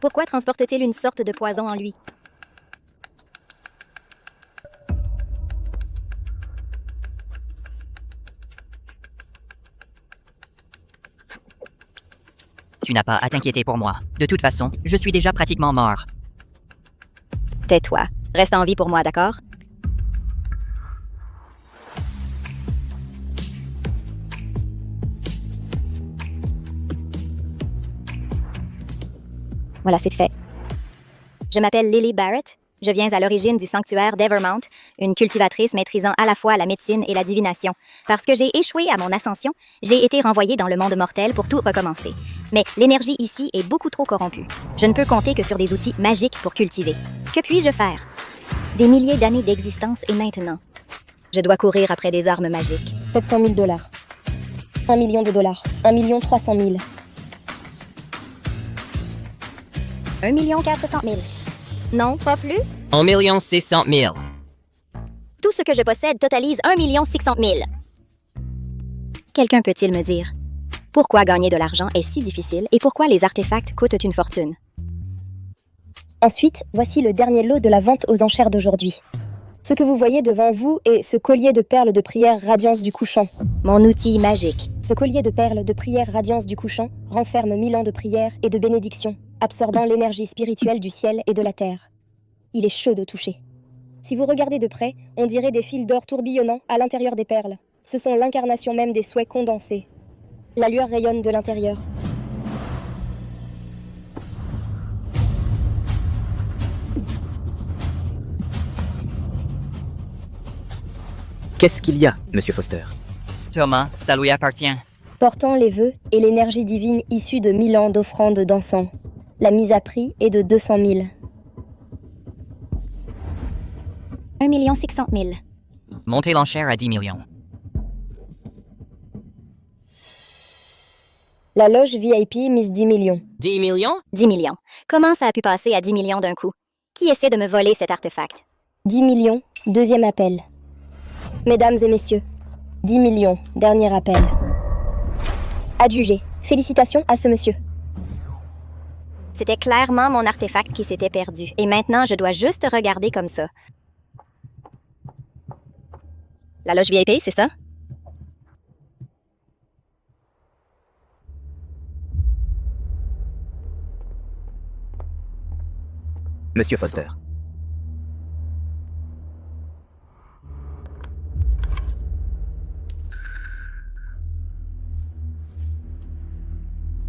Pourquoi transporte-t-il une sorte de poison en lui? Tu n'as pas à t'inquiéter pour moi. De toute façon, je suis déjà pratiquement mort. Tais-toi. Reste en vie pour moi, d'accord? Voilà, c'est fait. Je m'appelle Lily Barrett. Je viens à l'origine du sanctuaire d'Evermount, une cultivatrice maîtrisant à la fois la médecine et la divination. Parce que j'ai échoué à mon ascension, j'ai été renvoyée dans le monde mortel pour tout recommencer. Mais l'énergie ici est beaucoup trop corrompue. Je ne peux compter que sur des outils magiques pour cultiver. Que puis-je faire? Des milliers d'années d'existence et maintenant, je dois courir après des armes magiques. 700 000 $. 1 million de dollars. 1 300 000. 1 400 000. Non, pas plus? 1 600 000. Tout ce que je possède totalise 1 600 000. Quelqu'un peut-il me dire pourquoi gagner de l'argent est si difficile et pourquoi les artefacts coûtent une fortune? Ensuite, voici le dernier lot de la vente aux enchères d'aujourd'hui. Ce que vous voyez devant vous est ce collier de perles de prière Radiance du Couchant. Mon outil magique. Ce collier de perles de prière Radiance du Couchant renferme 1000 ans de prière et de bénédiction, absorbant l'énergie spirituelle du ciel et de la terre. Il est chaud de toucher. Si vous regardez de près, on dirait des fils d'or tourbillonnant à l'intérieur des perles. Ce sont l'incarnation même des souhaits condensés. La lueur rayonne de l'intérieur. Qu'est-ce qu'il y a, Monsieur Foster? Thomas, ça lui appartient. Portant les vœux et l'énergie divine issue de 1000 ans d'offrandes d'encens. La mise à prix est de 200 000. 1 600 000. Montez l'enchère à 10 millions. La loge VIP mise 10 millions. 10 millions? 10 millions. Comment ça a pu passer à 10 millions d'un coup? Qui essaie de me voler cet artefact? 10 millions, deuxième appel. Mesdames et messieurs, 10 millions, dernier appel. Adjugé. Félicitations à ce monsieur. C'était clairement mon artefact qui s'était perdu. Et maintenant, je dois juste regarder comme ça. La loge VIP, c'est ça? Monsieur Foster.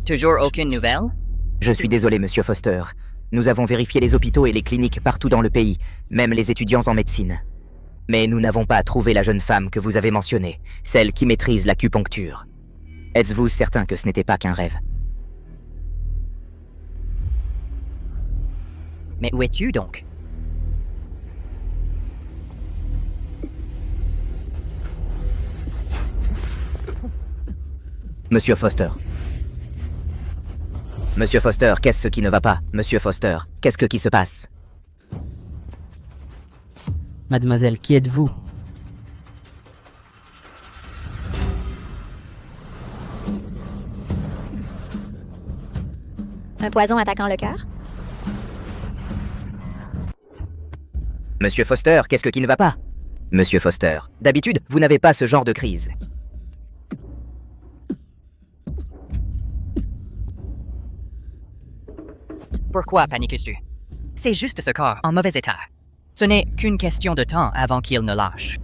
Toujours aucune nouvelle? Je suis désolé, Monsieur Foster. Nous avons vérifié les hôpitaux et les cliniques partout dans le pays, même les étudiants en médecine. Mais nous n'avons pas trouvé la jeune femme que vous avez mentionnée, celle qui maîtrise l'acupuncture. Êtes-vous certain que ce n'était pas qu'un rêve? Mais où es-tu donc? Monsieur Foster. Monsieur Foster, qu'est-ce qui ne va pas? Monsieur Foster, qu'est-ce qui se passe? Mademoiselle, qui êtes-vous? Un poison attaquant le cœur? Monsieur Foster, qu'est-ce qui ne va pas? Monsieur Foster, d'habitude, vous n'avez pas ce genre de crise. Pourquoi paniques-tu? C'est juste ce corps en mauvais état. Ce n'est qu'une question de temps avant qu'il ne lâche.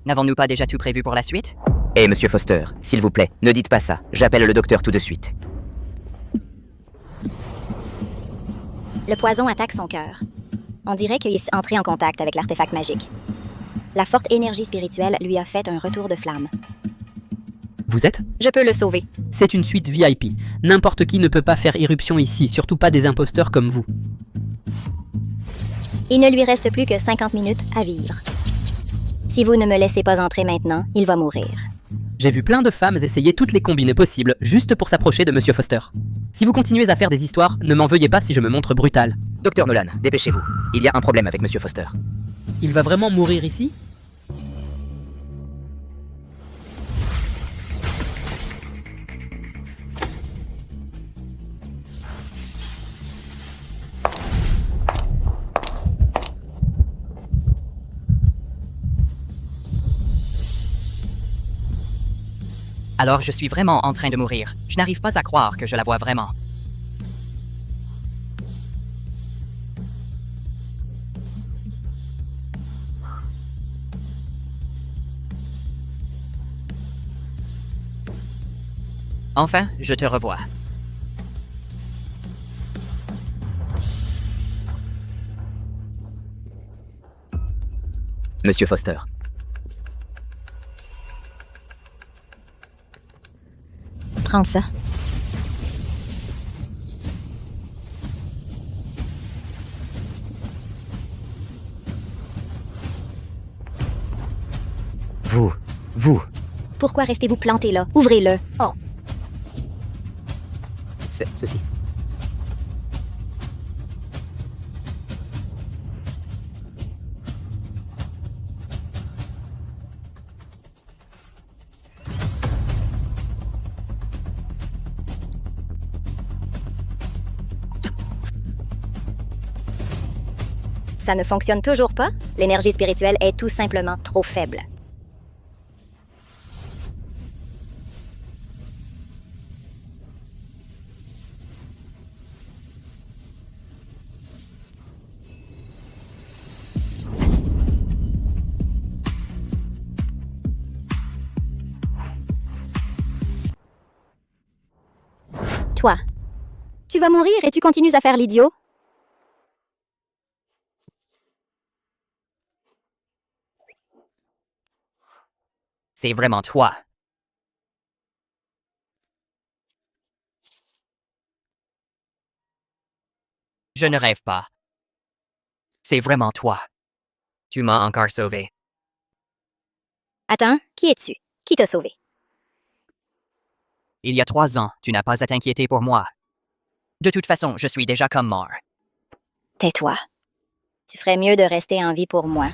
N'avons-nous pas déjà tout prévu pour la suite? Eh, Monsieur Foster, s'il vous plaît, ne dites pas ça. J'appelle le docteur tout de suite. Le poison attaque son cœur. On dirait qu'il est entré en contact avec l'artefact magique. La forte énergie spirituelle lui a fait un retour de flamme. Vous êtes? Je peux le sauver. C'est une suite VIP. N'importe qui ne peut pas faire irruption ici, surtout pas des imposteurs comme vous. Il ne lui reste plus que 50 minutes à vivre. Si vous ne me laissez pas entrer maintenant, il va mourir. J'ai vu plein de femmes essayer toutes les combines possibles, juste pour s'approcher de Monsieur Foster. Si vous continuez à faire des histoires, ne m'en veuillez pas si je me montre brutal. Docteur Nolan, dépêchez-vous. Il y a un problème avec Monsieur Foster. Il va vraiment mourir ici? Alors je suis vraiment en train de mourir. Je n'arrive pas à croire que je la vois vraiment. Enfin, je te revois. Monsieur Foster. Prends ça. Vous, Pourquoi restez-vous planté là? Ouvrez-le. Oh, c'est ceci. ça ne fonctionne toujours pas? L'énergie spirituelle est tout simplement trop faible. Toi, tu vas mourir et tu continues à faire l'idiot? C'est vraiment toi. Je ne rêve pas. C'est vraiment toi. Tu m'as encore sauvé. Attends, qui es-tu? Qui t'a sauvé? Il y a 3 ans, tu n'as pas à t'inquiéter pour moi. De toute façon, je suis déjà comme mort. Tais-toi. Tu ferais mieux de rester en vie pour moi.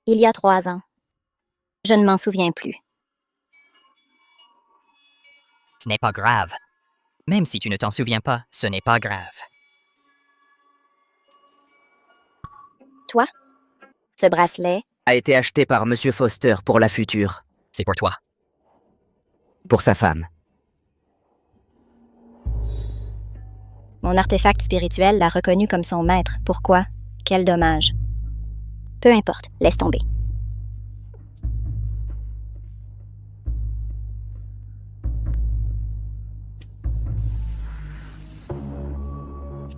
Il y a 3 ans. Je ne m'en souviens plus. Ce n'est pas grave. Même si tu ne t'en souviens pas, ce n'est pas grave. Toi? Ce bracelet? A été acheté par Monsieur Foster pour la future. C'est pour toi. Pour sa femme. Mon artefact spirituel l'a reconnu comme son maître. Pourquoi? Quel dommage. Peu importe, laisse tomber.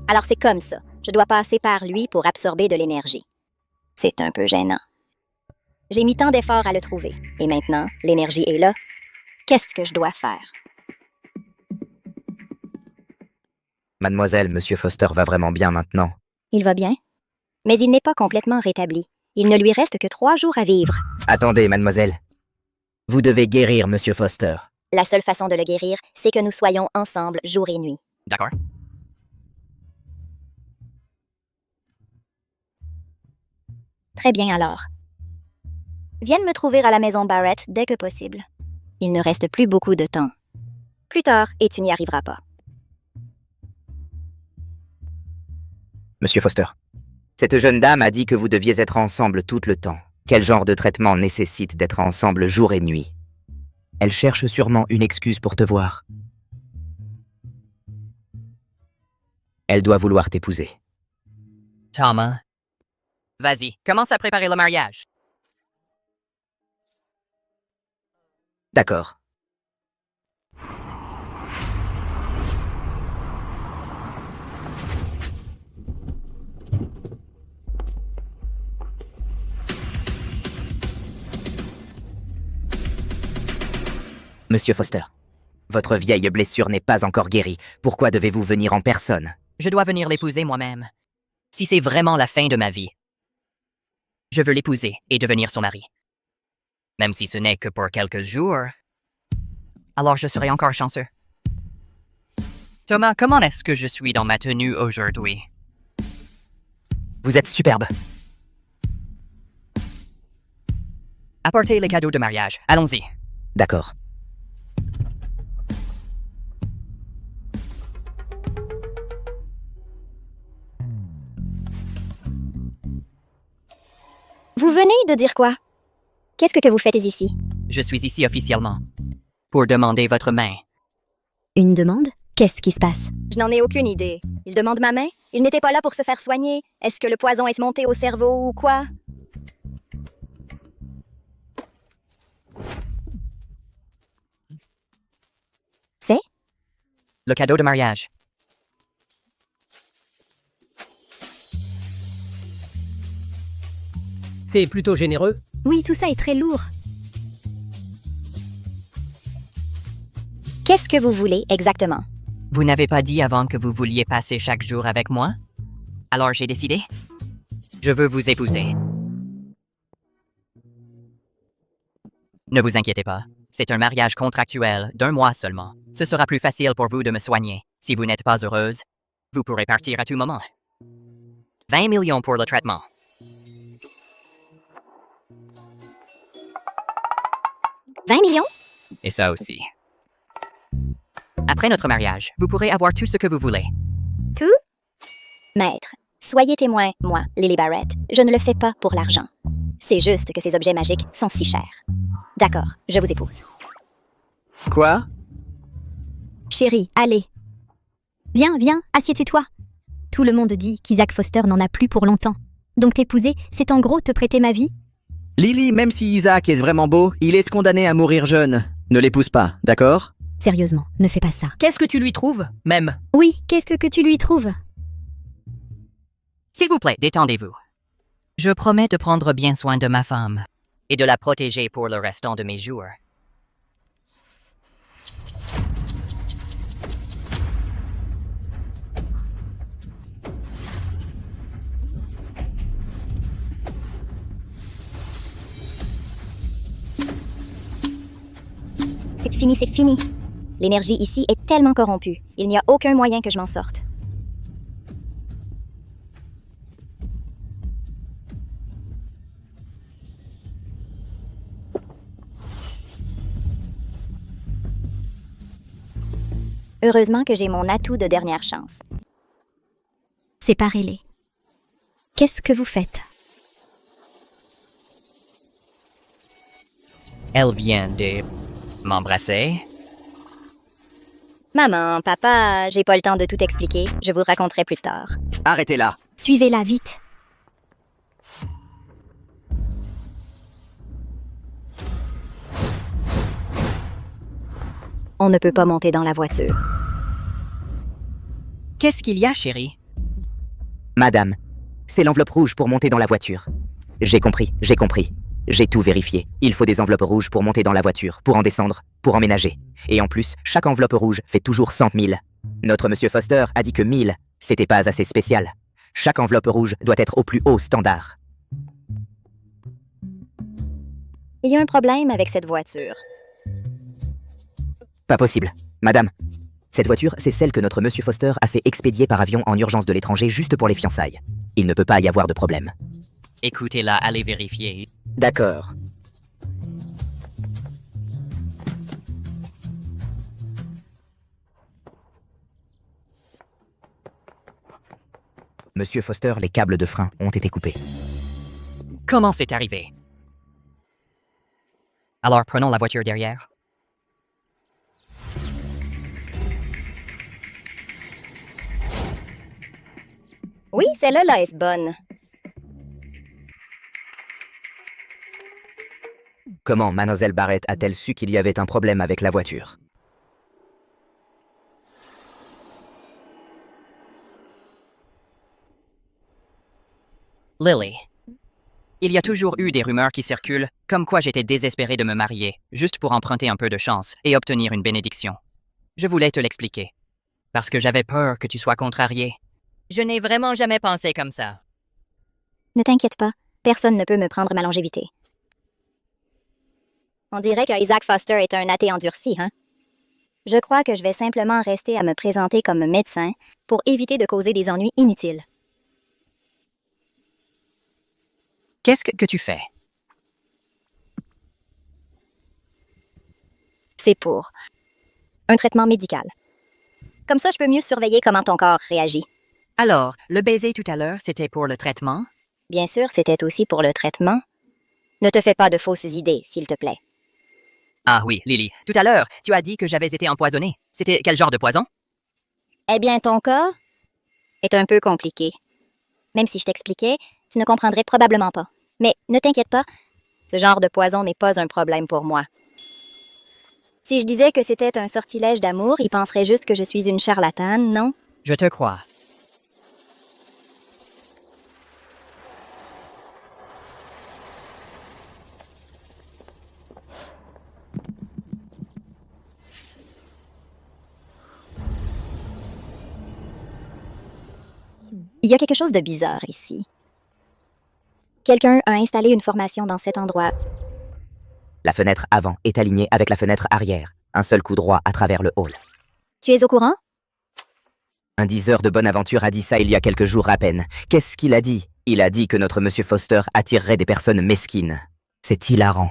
Alors c'est comme ça. Je dois passer par lui pour absorber de l'énergie. C'est un peu gênant. J'ai mis tant d'efforts à le trouver. Et maintenant, l'énergie est là. Qu'est-ce que je dois faire? Mademoiselle, Monsieur Foster va vraiment bien maintenant. Il va bien? Mais il n'est pas complètement rétabli. Il ne lui reste que 3 jours à vivre. Attendez, mademoiselle. Vous devez guérir Monsieur Foster. La seule façon de le guérir, c'est que nous soyons ensemble jour et nuit. D'accord? Très bien alors. Vienne me trouver à la maison Barrett dès que possible. Il ne reste plus beaucoup de temps. Plus tard, et tu n'y arriveras pas. Monsieur Foster. Cette jeune dame a dit que vous deviez être ensemble tout le temps. Quel genre de traitement nécessite d'être ensemble jour et nuit? Elle cherche sûrement une excuse pour te voir. Elle doit vouloir t'épouser. Thomas. Vas-y, commence à préparer le mariage. D'accord. Monsieur Foster, votre vieille blessure n'est pas encore guérie. Pourquoi devez-vous venir en personne? Je dois venir l'épouser moi-même. Si c'est vraiment la fin de ma vie, je veux l'épouser et devenir son mari. Même si ce n'est que pour quelques jours, alors je serai encore chanceux. Thomas, comment est-ce que je suis dans ma tenue aujourd'hui? Vous êtes superbe. Apportez les cadeaux de mariage. Allons-y. D'accord. Vous venez de dire quoi? Qu'est-ce que vous faites ici? Je suis ici officiellement pour demander votre main. Une demande? Qu'est-ce qui se passe? Je n'en ai aucune idée. Il demande ma main? Il n'était pas là pour se faire soigner. Est-ce que le poison est monté au cerveau ou quoi? C'est? Le cadeau de mariage. C'est plutôt généreux. Oui, tout ça est très lourd. Qu'est-ce que vous voulez exactement? Vous n'avez pas dit avant que vous vouliez passer chaque jour avec moi? Alors j'ai décidé. Je veux vous épouser. Ne vous inquiétez pas. C'est un mariage contractuel d'1 mois seulement. Ce sera plus facile pour vous de me soigner. Si vous n'êtes pas heureuse, vous pourrez partir à tout moment. 20 millions pour le traitement. « 20 millions? Et ça aussi. Après notre mariage, vous pourrez avoir tout ce que vous voulez. Tout? Maître, soyez témoin, moi, Lily Barrett, je ne le fais pas pour l'argent. C'est juste que ces objets magiques sont si chers. D'accord, je vous épouse. Quoi? Chérie, allez. Viens, assieds-toi. Tout le monde dit qu'Isaac Foster n'en a plus pour longtemps. Donc t'épouser, c'est en gros te prêter ma vie? Lily, même si Isaac est vraiment beau, il est condamné à mourir jeune. Ne l'épouse pas, d'accord? Sérieusement, ne fais pas ça. Qu'est-ce que tu lui trouves, même? Oui, qu'est-ce que tu lui trouves? S'il vous plaît, détendez-vous. Je promets de prendre bien soin de ma femme et de la protéger pour le restant de mes jours. C'est fini, c'est fini. L'énergie ici est tellement corrompue. Il n'y a aucun moyen que je m'en sorte. Heureusement que j'ai mon atout de dernière chance. Séparez-les. Qu'est-ce que vous faites? Elle vient de m'embrasser. Maman, papa, j'ai pas le temps de tout expliquer. Je vous raconterai plus tard. Arrêtez-la. Suivez-la vite. On ne peut pas monter dans la voiture. Qu'est-ce qu'il y a, chérie? Madame, c'est l'enveloppe rouge pour monter dans la voiture. J'ai compris. J'ai tout vérifié. Il faut des enveloppes rouges pour monter dans la voiture, pour en descendre, pour emménager. Et en plus, chaque enveloppe rouge fait toujours 100 000. Notre monsieur Foster a dit que 1000, c'était pas assez spécial. Chaque enveloppe rouge doit être au plus haut standard. Il y a un problème avec cette voiture. Pas possible. Madame, cette voiture, c'est celle que notre monsieur Foster a fait expédier par avion en urgence de l'étranger juste pour les fiançailles. Il ne peut pas y avoir de problème. Écoutez-la, allez vérifier. D'accord. Monsieur Foster, les câbles de frein ont été coupés. Comment c'est arrivé? Alors prenons la voiture derrière. Oui, celle-là est bonne. Comment Mademoiselle Barrett a-t-elle su qu'il y avait un problème avec la voiture? Lily. Il y a toujours eu des rumeurs qui circulent, comme quoi j'étais désespéré de me marier, juste pour emprunter un peu de chance et obtenir une bénédiction. Je voulais te l'expliquer. Parce que j'avais peur que tu sois contrarié. Je n'ai vraiment jamais pensé comme ça. Ne t'inquiète pas, personne ne peut me prendre ma longévité. On dirait que Isaac Foster est un athée endurci, hein? Je crois que je vais simplement rester à me présenter comme médecin pour éviter de causer des ennuis inutiles. Qu'est-ce que tu fais? C'est pour un traitement médical. Comme ça, je peux mieux surveiller comment ton corps réagit. Alors, le baiser tout à l'heure, c'était pour le traitement? Bien sûr, c'était aussi pour le traitement. Ne te fais pas de fausses idées, s'il te plaît. Ah oui, Lily. Tout à l'heure, tu as dit que j'avais été empoisonné. C'était quel genre de poison? Eh bien, ton cas est un peu compliqué. Même si je t'expliquais, tu ne comprendrais probablement pas. Mais ne t'inquiète pas, ce genre de poison n'est pas un problème pour moi. Si je disais que c'était un sortilège d'amour, ils penseraient juste que je suis une charlatane, non? Je te crois. Il y a quelque chose de bizarre ici. Quelqu'un a installé une formation dans cet endroit. La fenêtre avant est alignée avec la fenêtre arrière. Un seul coup droit à travers le hall. Tu es au courant? Un diseur de bonne aventure a dit ça il y a quelques jours à peine. Qu'est-ce qu'il a dit? Il a dit que notre Monsieur Foster attirerait des personnes mesquines. C'est hilarant.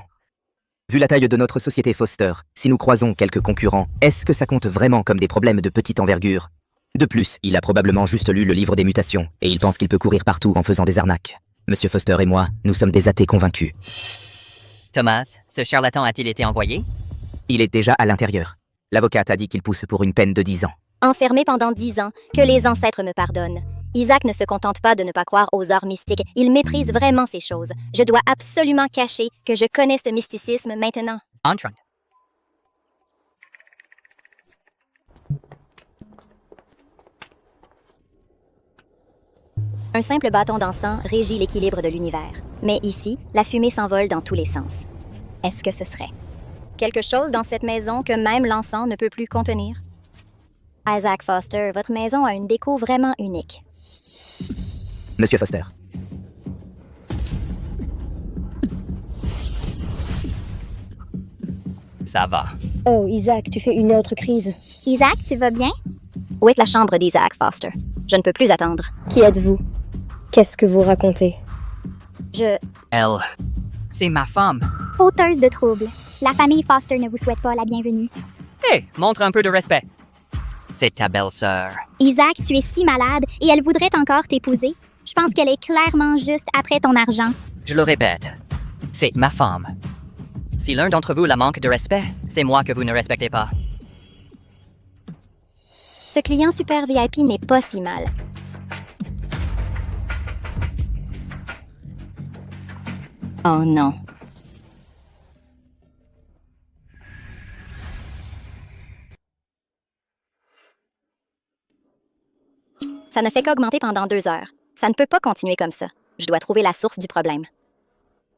Vu la taille de notre société Foster, si nous croisons quelques concurrents, est-ce que ça compte vraiment comme des problèmes de petite envergure? De plus, il a probablement juste lu le livre des mutations, et il pense qu'il peut courir partout en faisant des arnaques. Monsieur Foster et moi, nous sommes des athées convaincus. Thomas, ce charlatan a-t-il été envoyé? Il est déjà à l'intérieur. L'avocate a dit qu'il pousse pour une peine de 10 ans. Enfermé pendant 10 ans, que les ancêtres me pardonnent. Isaac ne se contente pas de ne pas croire aux arts mystiques, il méprise vraiment ces choses. Je dois absolument cacher que je connais ce mysticisme maintenant. Entrant. Un simple bâton d'encens régit l'équilibre de l'univers. Mais ici, la fumée s'envole dans tous les sens. Est-ce que ce serait quelque chose dans cette maison que même l'encens ne peut plus contenir? Isaac Foster, votre maison a une déco vraiment unique. Monsieur Foster. Ça va. Oh, Isaac, tu fais une autre crise. Isaac, tu vas bien? Où est la chambre d'Isaac Foster? Je ne peux plus attendre. Qui êtes-vous? Qu'est-ce que vous racontez? Elle. C'est ma femme. Fauteuse de troubles. La famille Foster ne vous souhaite pas la bienvenue. Hé, montre un peu de respect. C'est ta belle-sœur. Isaac, tu es si malade et elle voudrait encore t'épouser. Je pense qu'elle est clairement juste après ton argent. Je le répète, c'est ma femme. Si l'un d'entre vous la manque de respect, c'est moi que vous ne respectez pas. Ce client super VIP n'est pas si mal. Oh non. Ça ne fait qu'augmenter pendant 2 heures. Ça ne peut pas continuer comme ça. Je dois trouver la source du problème.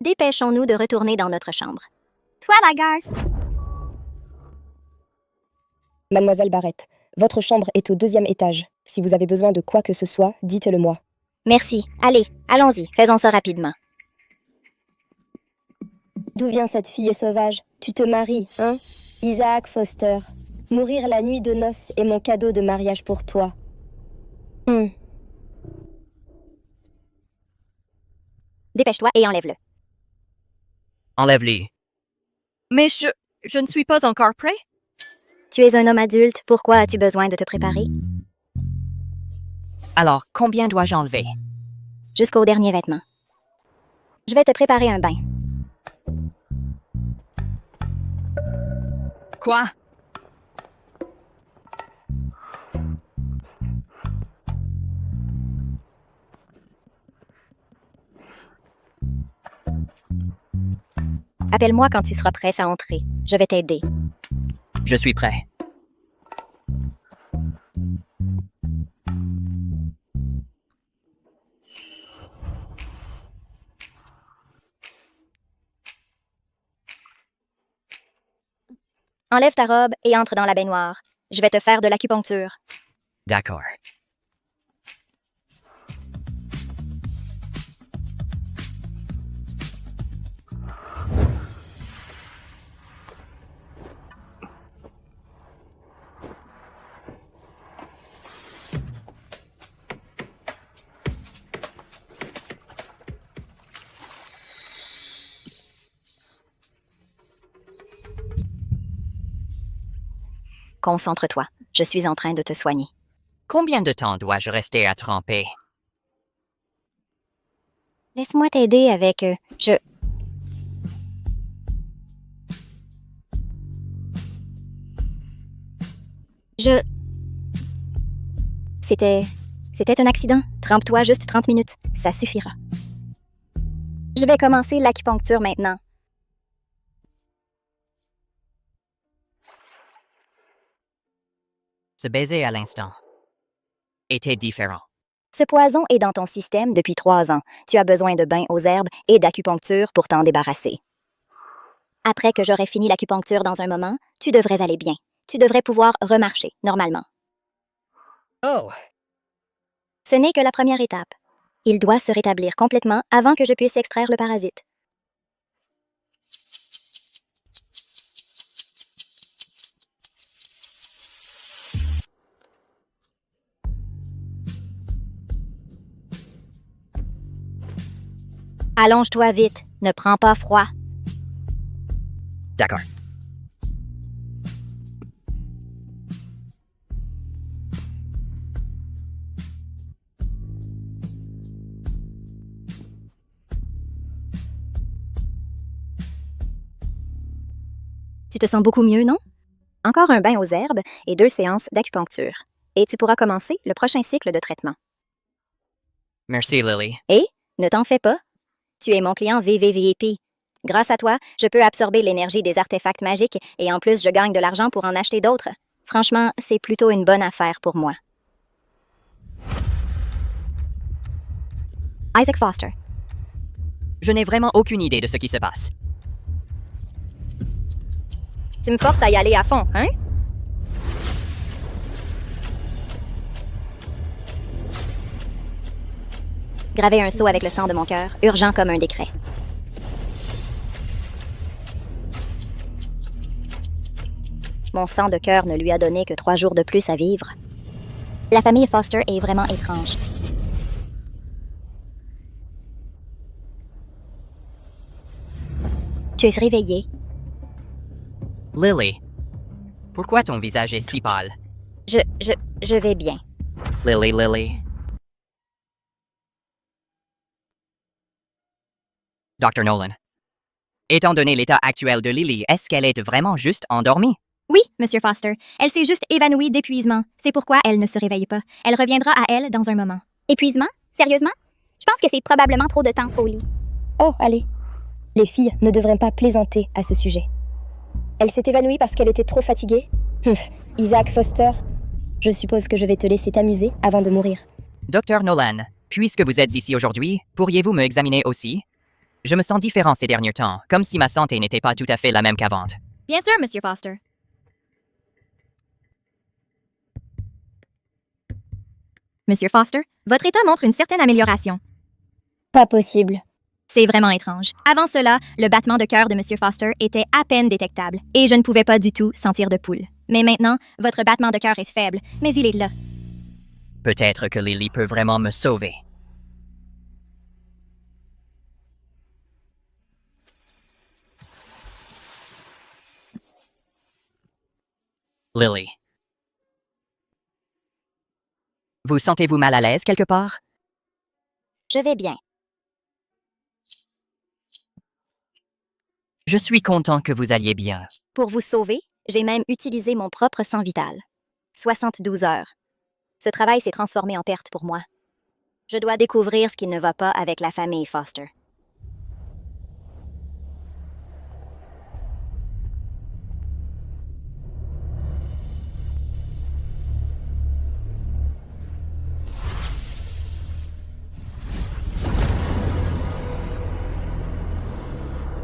Dépêchons-nous de retourner dans notre chambre. Toi, la garce. Mademoiselle Barrett, votre chambre est au 2e étage. Si vous avez besoin de quoi que ce soit, dites-le moi. Merci. Allez, allons-y. Faisons ça rapidement. D'où vient cette fille sauvage? Tu te maries, hein? Isaac Foster. Mourir la nuit de noces est mon cadeau de mariage pour toi. Dépêche-toi et enlève-le. Enlève-les. Mais je ne suis pas encore prêt. Tu es un homme adulte. Pourquoi as-tu besoin de te préparer? Alors, combien dois-je enlever? Jusqu'au dernier vêtement. Je vais te préparer un bain. Quoi? Appelle-moi quand tu seras prêt à entrer. Je vais t'aider. Je suis prêt. Enlève ta robe et entre dans la baignoire. Je vais te faire de l'acupuncture. D'accord. Concentre-toi. Je suis en train de te soigner. Combien de temps dois-je rester à tremper? Laisse-moi t'aider avec... Je... C'était un accident. Trempe-toi juste 30 minutes. Ça suffira. Je vais commencer l'acupuncture maintenant. Ce baiser à l'instant était différent. Ce poison est dans ton système depuis 3 ans. Tu as besoin de bains aux herbes et d'acupuncture pour t'en débarrasser. Après que j'aurai fini l'acupuncture dans un moment, tu devrais aller bien. Tu devrais pouvoir remarcher normalement. Oh, Ce n'est que la première étape. Il doit se rétablir complètement avant que je puisse extraire le parasite. Allonge-toi vite, ne prends pas froid. D'accord. Tu te sens beaucoup mieux, non? Encore un bain aux herbes et 2 séances d'acupuncture. Et tu pourras commencer le prochain cycle de traitement. Merci, Lily. Et, ne t'en fais pas, tu es mon client VVVIP. Grâce à toi, je peux absorber l'énergie des artefacts magiques et en plus, je gagne de l'argent pour en acheter d'autres. Franchement, c'est plutôt une bonne affaire pour moi. Isaac Foster. Je n'ai vraiment aucune idée de ce qui se passe. Tu me forces à y aller à fond, hein? Graver un seau avec le sang de mon cœur, urgent comme un décret. Mon sang de cœur ne lui a donné que 3 jours de plus à vivre. La famille Foster est vraiment étrange. Tu es réveillée. Lily, pourquoi ton visage est si pâle? Je vais bien. Lily. Dr. Nolan. Étant donné l'état actuel de Lily, est-ce qu'elle est vraiment juste endormie? Oui, Monsieur Foster. Elle s'est juste évanouie d'épuisement. C'est pourquoi elle ne se réveille pas. Elle reviendra à elle dans un moment. Épuisement? Sérieusement? Je pense que c'est probablement trop de temps au lit. Oh, allez. Les filles ne devraient pas plaisanter à ce sujet. Elle s'est évanouie parce qu'elle était trop fatiguée? Isaac Foster, je suppose que je vais te laisser t'amuser avant de mourir. Dr. Nolan, puisque vous êtes ici aujourd'hui, pourriez-vous me examiner aussi? Je me sens différent ces derniers temps, comme si ma santé n'était pas tout à fait la même qu'avant. Bien sûr, Monsieur Foster. Monsieur Foster, votre état montre une certaine amélioration. Pas possible. C'est vraiment étrange. Avant cela, le battement de cœur de Monsieur Foster était à peine détectable et je ne pouvais pas du tout sentir de pouls. Mais maintenant, votre battement de cœur est faible, mais il est là. Peut-être que Lily peut vraiment me sauver. Lily. Vous sentez-vous mal à l'aise quelque part? Je vais bien. Je suis content que vous alliez bien. Pour vous sauver, j'ai même utilisé mon propre sang vital. 72 heures. Ce travail s'est transformé en perte pour moi. Je dois découvrir ce qui ne va pas avec la famille Foster.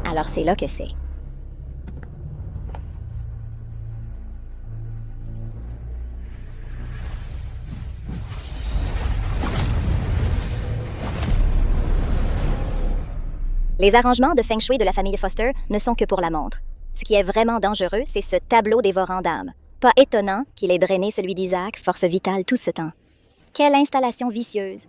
Alors c'est là que c'est. Les arrangements de Feng Shui de la famille Foster ne sont que pour la montre. Ce qui est vraiment dangereux, c'est ce tableau dévorant d'âmes. Pas étonnant qu'il ait drainé celui d'Isaac, force vitale, tout ce temps. Quelle installation vicieuse!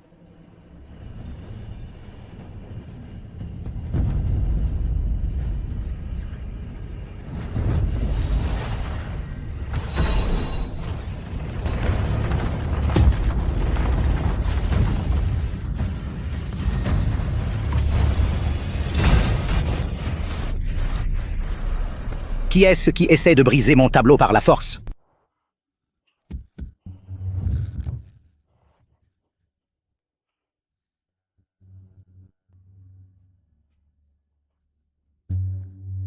Qui est-ce qui essaie de briser mon tableau par la force?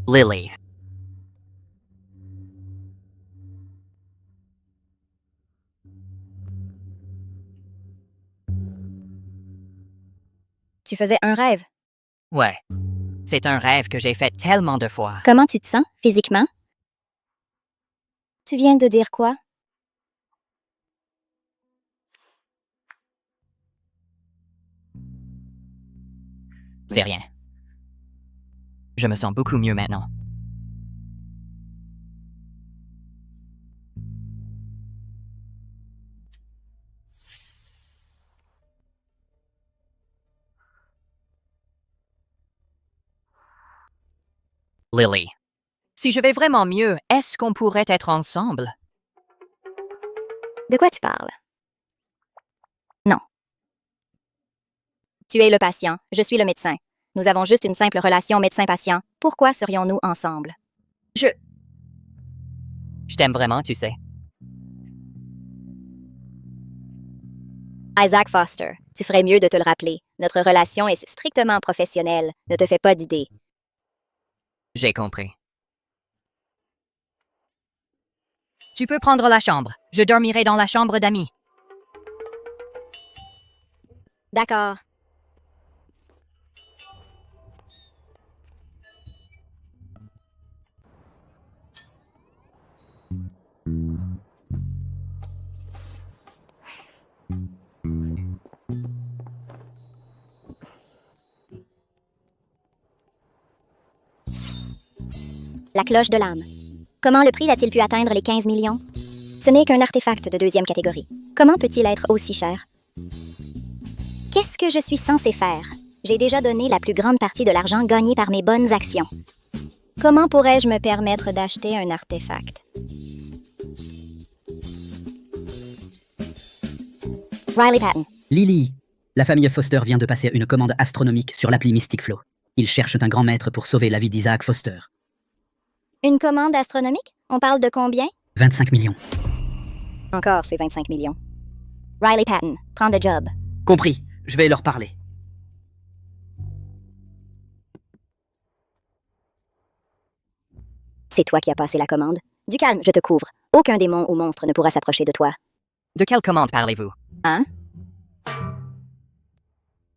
Lily. Tu faisais un rêve. Ouais. C'est un rêve que j'ai fait tellement de fois. Comment tu te sens, physiquement? Tu viens de dire quoi? C'est rien. Je me sens beaucoup mieux maintenant. Lily. Si je vais vraiment mieux, est-ce qu'on pourrait être ensemble? De quoi tu parles? Non. Tu es le patient, je suis le médecin. Nous avons juste une simple relation médecin-patient. Pourquoi serions-nous ensemble? Je t'aime vraiment, tu sais. Isaac Foster, tu ferais mieux de te le rappeler. Notre relation est strictement professionnelle. Ne te fais pas d'idées. J'ai compris. Tu peux prendre la chambre. Je dormirai dans la chambre d'amis. D'accord. La cloche de l'âme. Comment le prix a-t-il pu atteindre les 15 millions? Ce n'est qu'un artefact de deuxième catégorie. Comment peut-il être aussi cher? Qu'est-ce que je suis censé faire? J'ai déjà donné la plus grande partie de l'argent gagné par mes bonnes actions. Comment pourrais-je me permettre d'acheter un artefact? Riley Patton. Lily, la famille Foster vient de passer une commande astronomique sur l'appli Mystic Flow. Ils cherchent un grand maître pour sauver la vie d'Isaac Foster. Une commande astronomique? On parle de combien? 25 millions. Encore ces 25 millions. Riley Patton, prends le job. Compris, je vais leur parler. C'est toi qui as passé la commande. Du calme, je te couvre. Aucun démon ou monstre ne pourra s'approcher de toi. De quelle commande parlez-vous? Hein?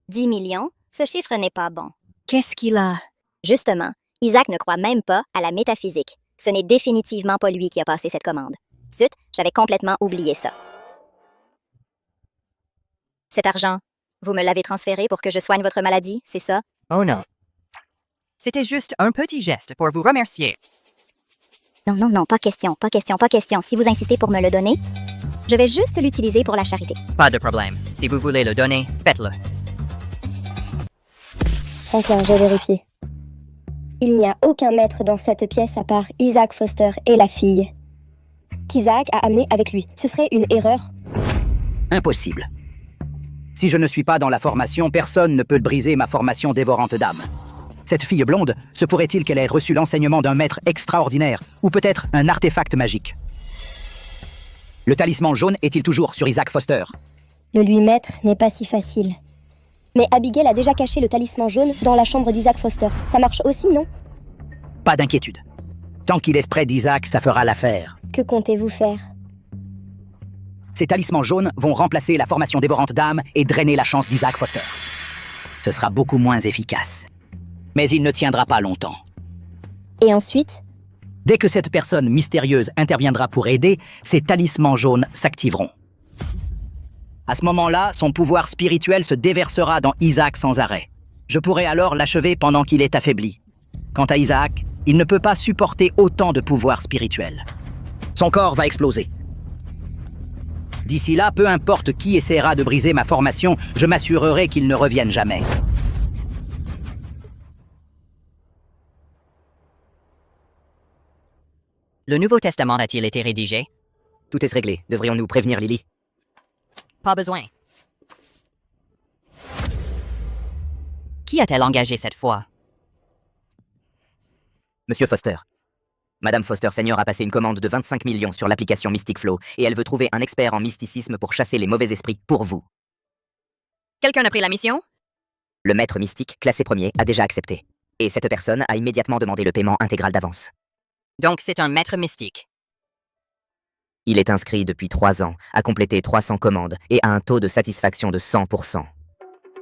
10 millions? Ce chiffre n'est pas bon. Qu'est-ce qu'il a? Justement, Isaac ne croit même pas à la métaphysique. Ce n'est définitivement pas lui qui a passé cette commande. Zut, j'avais complètement oublié ça. Cet argent, vous me l'avez transféré pour que je soigne votre maladie, c'est ça? Oh non. C'était juste un petit geste pour vous remercier. Non, non, non, pas question, pas question, pas question. Si vous insistez pour me le donner, je vais juste l'utiliser pour la charité. Pas de problème. Si vous voulez le donner, faites-le. Franklin, j'ai vérifié. Il n'y a aucun maître dans cette pièce à part Isaac Foster et la fille qu'Isaac a amenée avec lui. Ce serait une erreur. Impossible. Si je ne suis pas dans la formation, personne ne peut briser ma formation dévorante d'âme. Cette fille blonde, se pourrait-il qu'elle ait reçu l'enseignement d'un maître extraordinaire, ou peut-être un artefact magique? Le talisman jaune est-il toujours sur Isaac Foster? Le lui mettre n'est pas si facile. Mais Abigail a déjà caché le talisman jaune dans la chambre d'Isaac Foster. Ça marche aussi, non? Pas d'inquiétude. Tant qu'il est près d'Isaac, ça fera l'affaire. Que comptez-vous faire? Ces talismans jaunes vont remplacer la formation dévorante d'âme et drainer la chance d'Isaac Foster. Ce sera beaucoup moins efficace. Mais il ne tiendra pas longtemps. Et ensuite? Dès que cette personne mystérieuse interviendra pour aider, ces talismans jaunes s'activeront. À ce moment-là, son pouvoir spirituel se déversera dans Isaac sans arrêt. Je pourrai alors l'achever pendant qu'il est affaibli. Quant à Isaac, il ne peut pas supporter autant de pouvoir spirituel. Son corps va exploser. D'ici là, peu importe qui essaiera de briser ma formation, je m'assurerai qu'il ne revienne jamais. Le Nouveau Testament a-t-il été rédigé? Tout est réglé. Devrions-nous prévenir Lily? Pas besoin. Qui a-t-elle engagé cette fois? Monsieur Foster. Madame Foster Senior a passé une commande de 25 millions sur l'application Mystic Flow et elle veut trouver un expert en mysticisme pour chasser les mauvais esprits pour vous. Quelqu'un a pris la mission? Le maître mystique, classé premier, a déjà accepté. Et cette personne a immédiatement demandé le paiement intégral d'avance. Donc c'est un maître mystique. Il est inscrit depuis 3 ans, a complété 300 commandes et a un taux de satisfaction de 100%.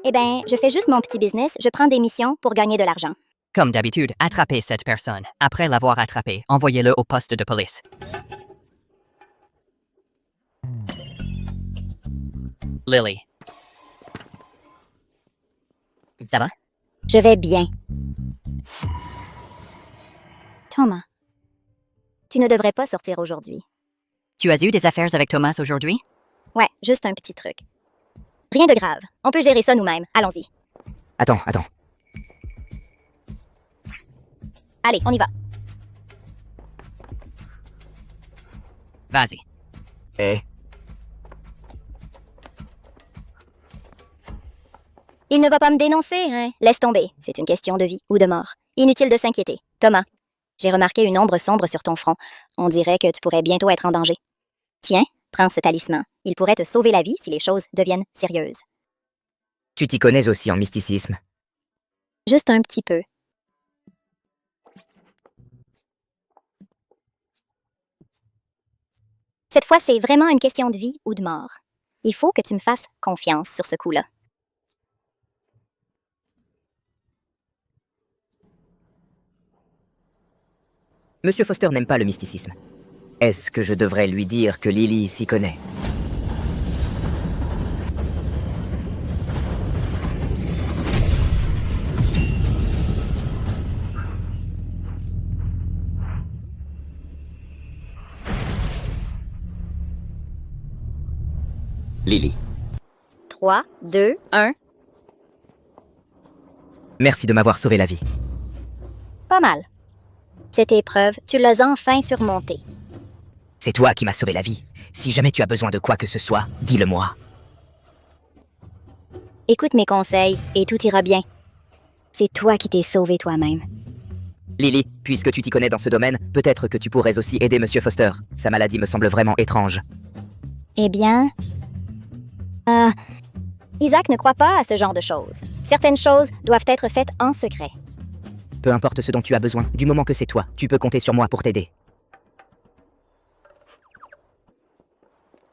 Eh ben, je fais juste mon petit business, je prends des missions pour gagner de l'argent. Comme d'habitude, attrapez cette personne. Après l'avoir attrapé, envoyez-le au poste de police. Lily. Ça va? Je vais bien. Thomas, tu ne devrais pas sortir aujourd'hui. Tu as eu des affaires avec Thomas aujourd'hui? Ouais, juste un petit truc. Rien de grave. On peut gérer ça nous-mêmes. Allons-y. Attends. Allez, on y va. Vas-y. Eh, Il ne va pas me dénoncer, hein? Laisse tomber. C'est une question de vie ou de mort. Inutile de s'inquiéter. Thomas, j'ai remarqué une ombre sombre sur ton front. On dirait que tu pourrais bientôt être en danger. Tiens, prends ce talisman. Il pourrait te sauver la vie si les choses deviennent sérieuses. tu t'y connais aussi en mysticisme. Juste un petit peu. Cette fois, c'est vraiment une question de vie ou de mort. Il faut que tu me fasses confiance sur ce coup-là. Monsieur Foster n'aime pas le mysticisme. Est-ce que je devrais lui dire que Lily s'y connaît? Lily, 3, 2, 1. merci de m'avoir sauvé la vie. Pas mal. Cette épreuve, tu l'as enfin surmontée. C'est toi qui m'as sauvé la vie. Si jamais tu as besoin de quoi que ce soit, dis-le-moi. Écoute mes conseils et tout ira bien. C'est toi qui t'es sauvé toi-même. Lily, puisque tu t'y connais dans ce domaine, peut-être que tu pourrais aussi aider Monsieur Foster. Sa maladie me semble vraiment étrange. Eh bien... Isaac ne croit pas à ce genre de choses. Certaines choses doivent être faites en secret. Peu importe ce dont tu as besoin, du moment que c'est toi, tu peux compter sur moi pour t'aider.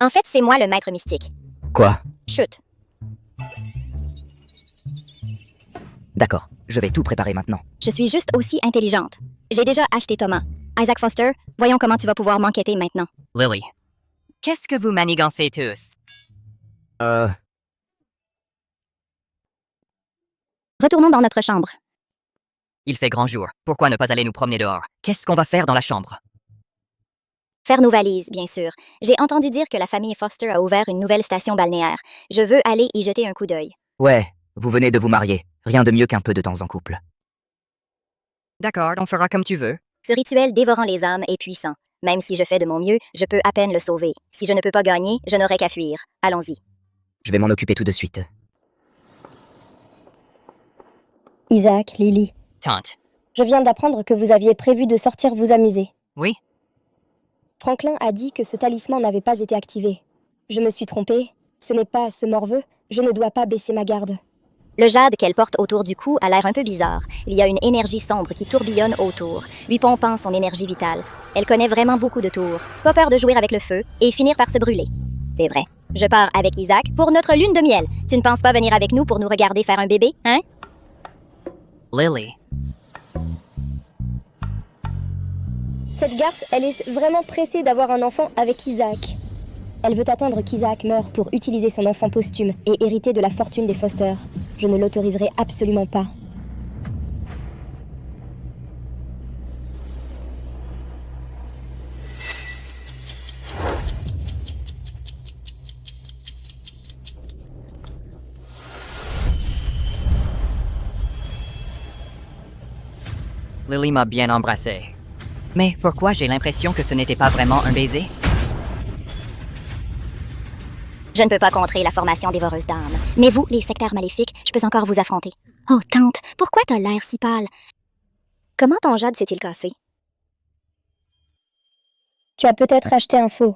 En fait, c'est moi le maître mystique. Quoi? Chut. D'accord, je vais tout préparer maintenant. Je suis juste aussi intelligente. J'ai déjà acheté Thomas. Isaac Foster, voyons comment tu vas pouvoir m'enquêter maintenant. Lily. Qu'est-ce que vous manigancez tous? Retournons dans notre chambre. Il fait grand jour. Pourquoi ne pas aller nous promener dehors? Qu'est-ce qu'on va faire dans la chambre? Faire nos valises, bien sûr. J'ai entendu dire que la famille Foster a ouvert une nouvelle station balnéaire. Je veux aller y jeter un coup d'œil. Ouais, vous venez de vous marier. Rien de mieux qu'un peu de temps en couple. D'accord, on fera comme tu veux. Ce rituel dévorant les âmes est puissant. Même si je fais de mon mieux, je peux à peine le sauver. Si je ne peux pas gagner, je n'aurai qu'à fuir. Allons-y. Je vais m'en occuper tout de suite. Isaac, Lily, Tante. je viens d'apprendre que vous aviez prévu de sortir vous amuser. Oui? Franklin a dit que ce talisman n'avait pas été activé. Je me suis trompée. Ce n'est pas ce morveux. Je ne dois pas baisser ma garde. Le jade qu'elle porte autour du cou a l'air un peu bizarre. Il y a une énergie sombre qui tourbillonne autour, lui pompant son énergie vitale. Elle connaît vraiment beaucoup de tours. Pas peur de jouer avec le feu et finir par se brûler. C'est vrai. Je pars avec Isaac pour notre lune de miel. Tu ne penses pas venir avec nous pour nous regarder faire un bébé, hein? Lily. Cette garce, elle est vraiment pressée d'avoir un enfant avec Isaac. Elle veut attendre qu'Isaac meure pour utiliser son enfant posthume et hériter de la fortune des Foster. Je ne l'autoriserai absolument pas. Lily m'a bien embrassé. Mais pourquoi j'ai l'impression que ce n'était pas vraiment un baiser? Je ne peux pas contrer la formation dévoreuse d'âmes. Mais vous, les sectaires maléfiques, je peux encore vous affronter. Oh, tante, pourquoi t'as l'air si pâle? Comment ton jade s'est-il cassé? Tu as peut-être acheté un faux.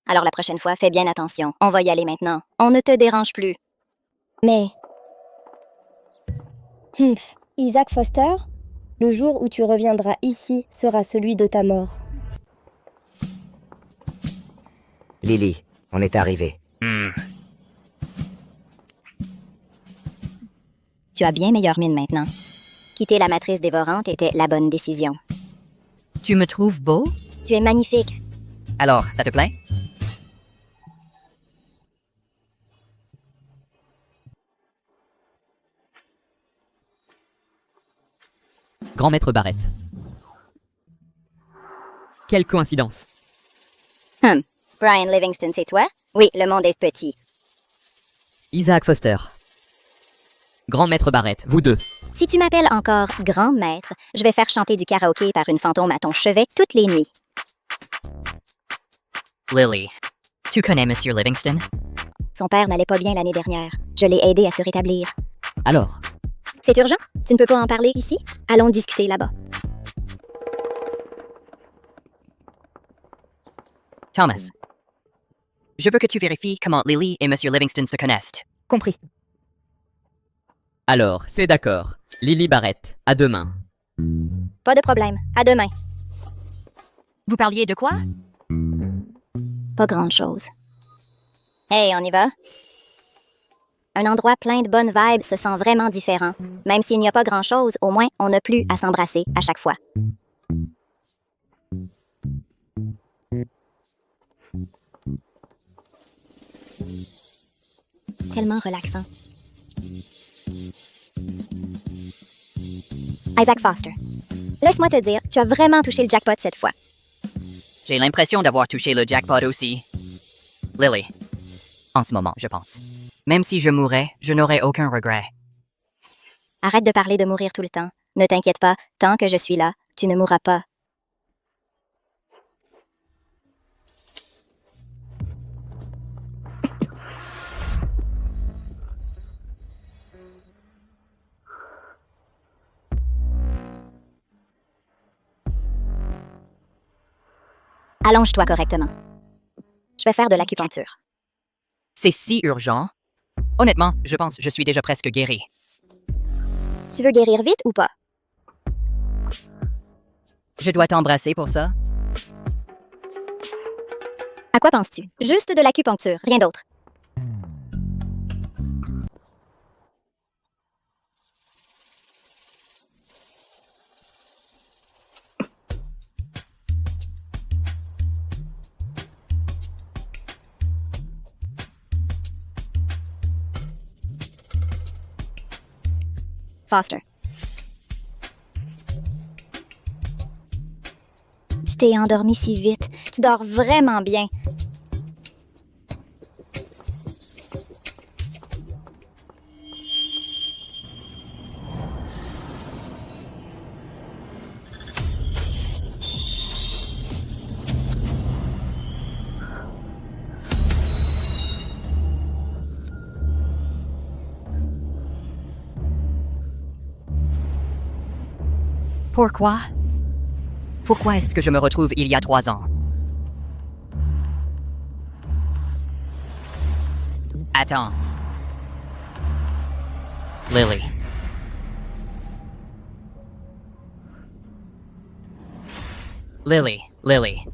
Alors la prochaine fois, fais bien attention. On va y aller maintenant. On ne te dérange plus. Mais Humph. Isaac Foster? Le jour où tu reviendras ici sera celui de ta mort. Lily, on est arrivé. Tu as bien meilleure mine maintenant. Quitter la matrice dévorante était la bonne décision. Tu me trouves beau? Tu es magnifique. Alors, ça te plaît? Grand maître Barrett. Quelle coïncidence. Brian Livingston, c'est toi? Oui, le monde est petit. Isaac Foster. Grand maître Barrett, vous deux. Si tu m'appelles encore grand maître, je vais faire chanter du karaoké par une fantôme à ton chevet toutes les nuits. Lily, tu connais Monsieur Livingston? Son père n'allait pas bien l'année dernière. Je l'ai aidé à se rétablir. Alors, C'est urgent? Tu ne peux pas en parler ici? Allons discuter là-bas. Thomas, je veux que tu vérifies comment Lily et Monsieur Livingston se connaissent. Compris. alors, c'est d'accord. Lily Barrett, à demain. Pas de problème. À demain. Vous parliez de quoi? Pas grande-chose. Hey, on y va? Un endroit plein de bonnes vibes se sent vraiment différent. Même s'il n'y a pas grand-chose, au moins, on n'a plus à s'embrasser à chaque fois. Tellement relaxant. Isaac Foster. Laisse-moi te dire, tu as vraiment touché le jackpot cette fois. J'ai l'impression d'avoir touché le jackpot aussi. Lily, en ce moment, je pense. Même si je mourais, je n'aurais aucun regret. Arrête de parler de mourir tout le temps. Ne t'inquiète pas, tant que je suis là, tu ne mourras pas. Allonge-toi correctement. Je vais faire de l'acupuncture. C'est si urgent. Honnêtement, je pense que je suis déjà presque guéri. Tu veux guérir vite ou pas? Je dois t'embrasser pour ça? À quoi penses-tu? Juste de l'acupuncture, rien d'autre. Foster. Tu t'es endormi si vite. Tu dors vraiment bien. Pourquoi? Pourquoi est-ce que je me retrouve il y a 3 ans? Attends. Lily. Lily. Lily.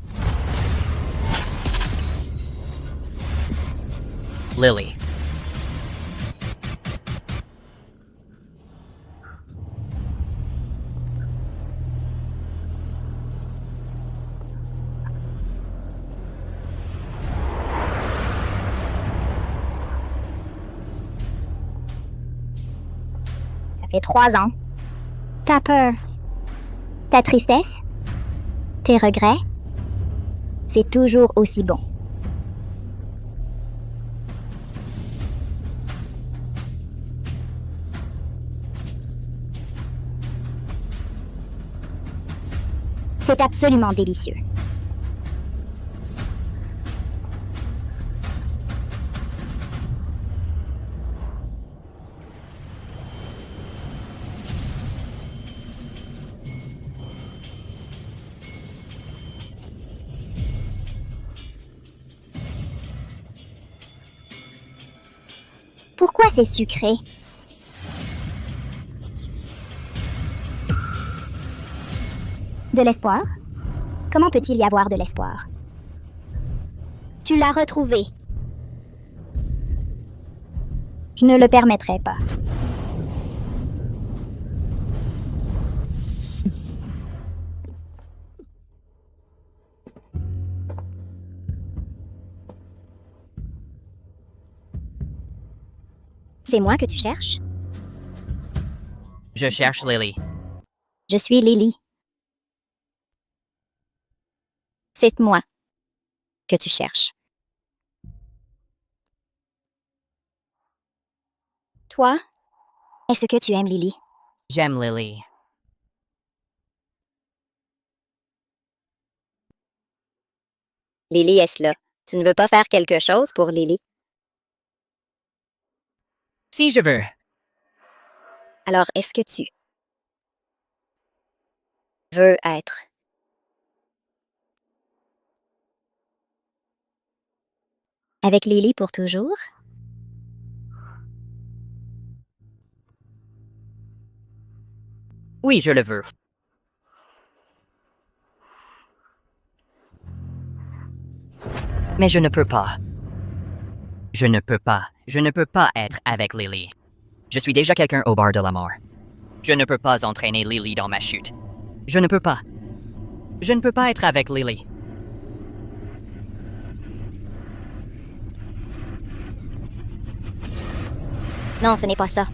Ça fait 3 ans. Ta peur. Ta tristesse. Tes regrets. C'est toujours aussi bon. C'est absolument délicieux. Pourquoi c'est sucré? De l'espoir? Comment peut-il y avoir de l'espoir? Tu l'as retrouvé. Je ne le permettrai pas. C'est moi que tu cherches? Je cherche Lily. Je suis Lily. C'est moi que tu cherches. Toi? Est-ce que tu aimes Lily? J'aime Lily. Lily est là. Tu ne veux pas faire quelque chose pour Lily? Si je veux. Alors, est-ce que tu veux être avec Lily pour toujours? Oui, je le veux. Mais je ne peux pas. Je ne peux pas. Je ne peux pas être avec Lily. Je suis déjà quelqu'un au bord de la mort. Je ne peux pas entraîner Lily dans ma chute. Je ne peux pas. Je ne peux pas être avec Lily. Non, ce n'est pas ça.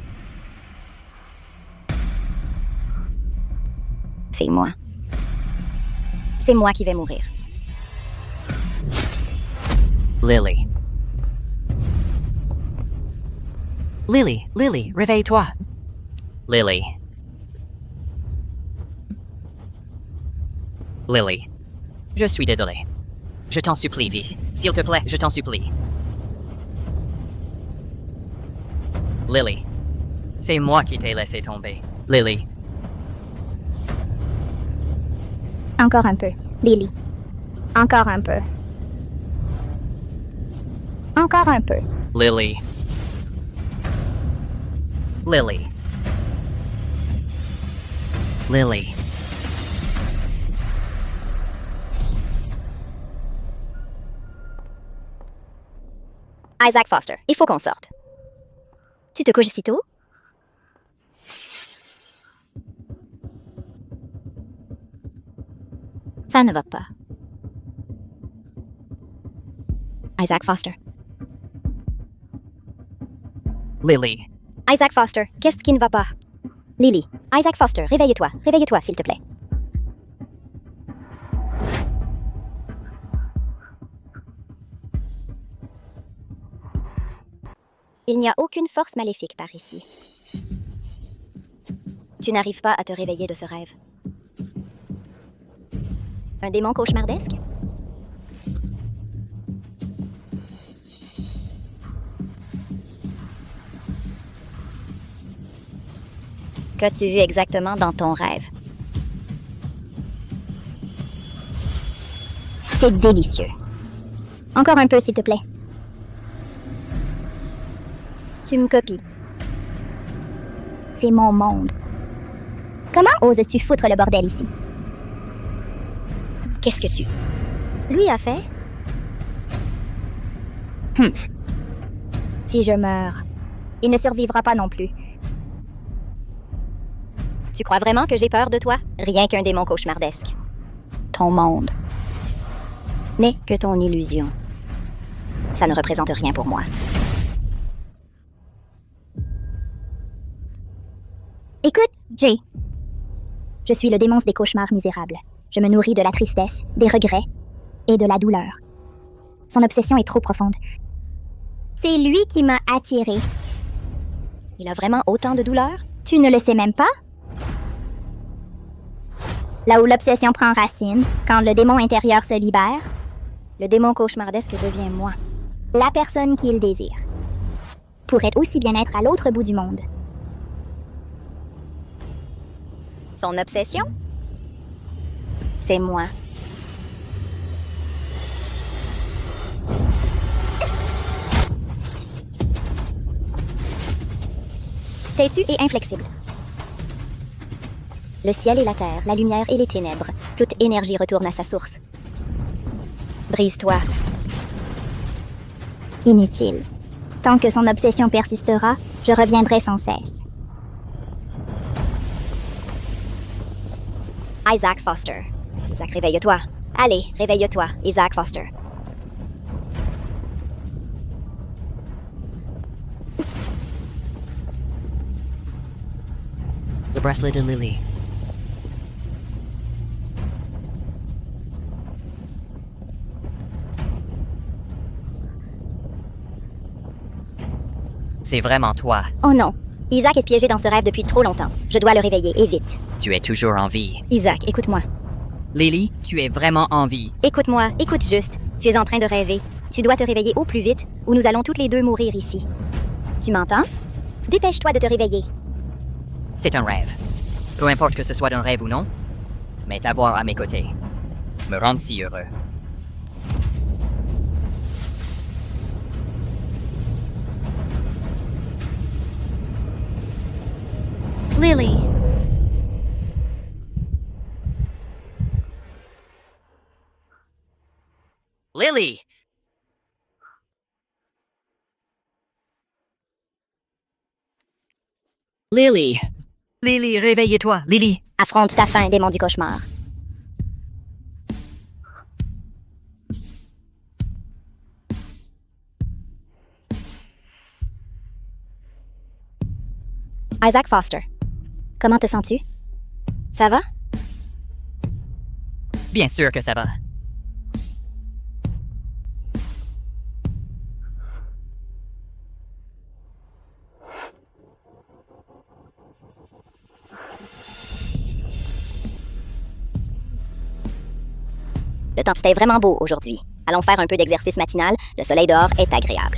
C'est moi. C'est moi qui vais mourir. Lily. Lily, Lily, réveille-toi. Lily. Lily. Je suis désolé. Je t'en supplie, Viz. S'il te plaît, je t'en supplie. Lily. C'est moi qui t'ai laissé tomber. Lily. Encore un peu. Lily. Encore un peu. Encore un peu. Lily. Lily. Lily. Isaac Foster, il faut qu'on sorte. Tu te couches si tôt? Ça ne va pas. Isaac Foster. Lily. Isaac Foster, qu'est-ce qui ne va pas? Lily. Isaac Foster, réveille-toi. Réveille-toi, s'il te plaît. Il n'y a aucune force maléfique par ici. Tu n'arrives pas à te réveiller de ce rêve. Un démon cauchemardesque? Qu'as-tu vu exactement dans ton rêve? C'est délicieux. Encore un peu, s'il te plaît. Tu me copies. C'est mon monde. Comment oses-tu foutre le bordel ici? Qu'est-ce que tu... lui a fait? Si je meurs, il ne survivra pas non plus. Tu crois vraiment que j'ai peur de toi? Rien qu'un démon cauchemardesque. Ton monde n'est que ton illusion. Ça ne représente rien pour moi. Écoute, Jay. Je suis le démon des cauchemars misérables. Je me nourris de la tristesse, des regrets et de la douleur. Son obsession est trop profonde. C'est lui qui m'a attiré. Il a vraiment autant de douleur? Tu ne le sais même pas? Là où l'obsession prend racine, quand le démon intérieur se libère, le démon cauchemardesque devient moi. La personne qu'il désire pourrait aussi bien être à l'autre bout du monde. Son obsession? C'est moi. Têtu et inflexible. Le ciel et la terre, la lumière et les ténèbres, toute énergie retourne à sa source. Brise-toi. Inutile. Tant que son obsession persistera, je reviendrai sans cesse. Isaac Foster. Isaac, réveille-toi. Allez, réveille-toi, Isaac Foster. Le bracelet de Lily. C'est vraiment toi. Oh non. Isaac est piégé dans ce rêve depuis trop longtemps. Je dois le réveiller, et vite. Tu es toujours en vie. Isaac, écoute-moi. Lily, tu es vraiment en vie. Écoute-moi, écoute juste. Tu es en train de rêver. Tu dois te réveiller au plus vite, ou nous allons toutes les deux mourir ici. Tu m'entends? Dépêche-toi de te réveiller. C'est un rêve. Peu importe que ce soit un rêve ou non, mais t'avoir à mes côtés me rend si heureux. Lily. Lily! Lily! Lily, réveille-toi, Lily! Affronte ta fin, démon du cauchemar. Isaac Foster. Comment te sens-tu? Ça va? Bien sûr que ça va. Le temps, c'était vraiment beau aujourd'hui. Allons faire un peu d'exercice matinal. Le soleil dehors est agréable.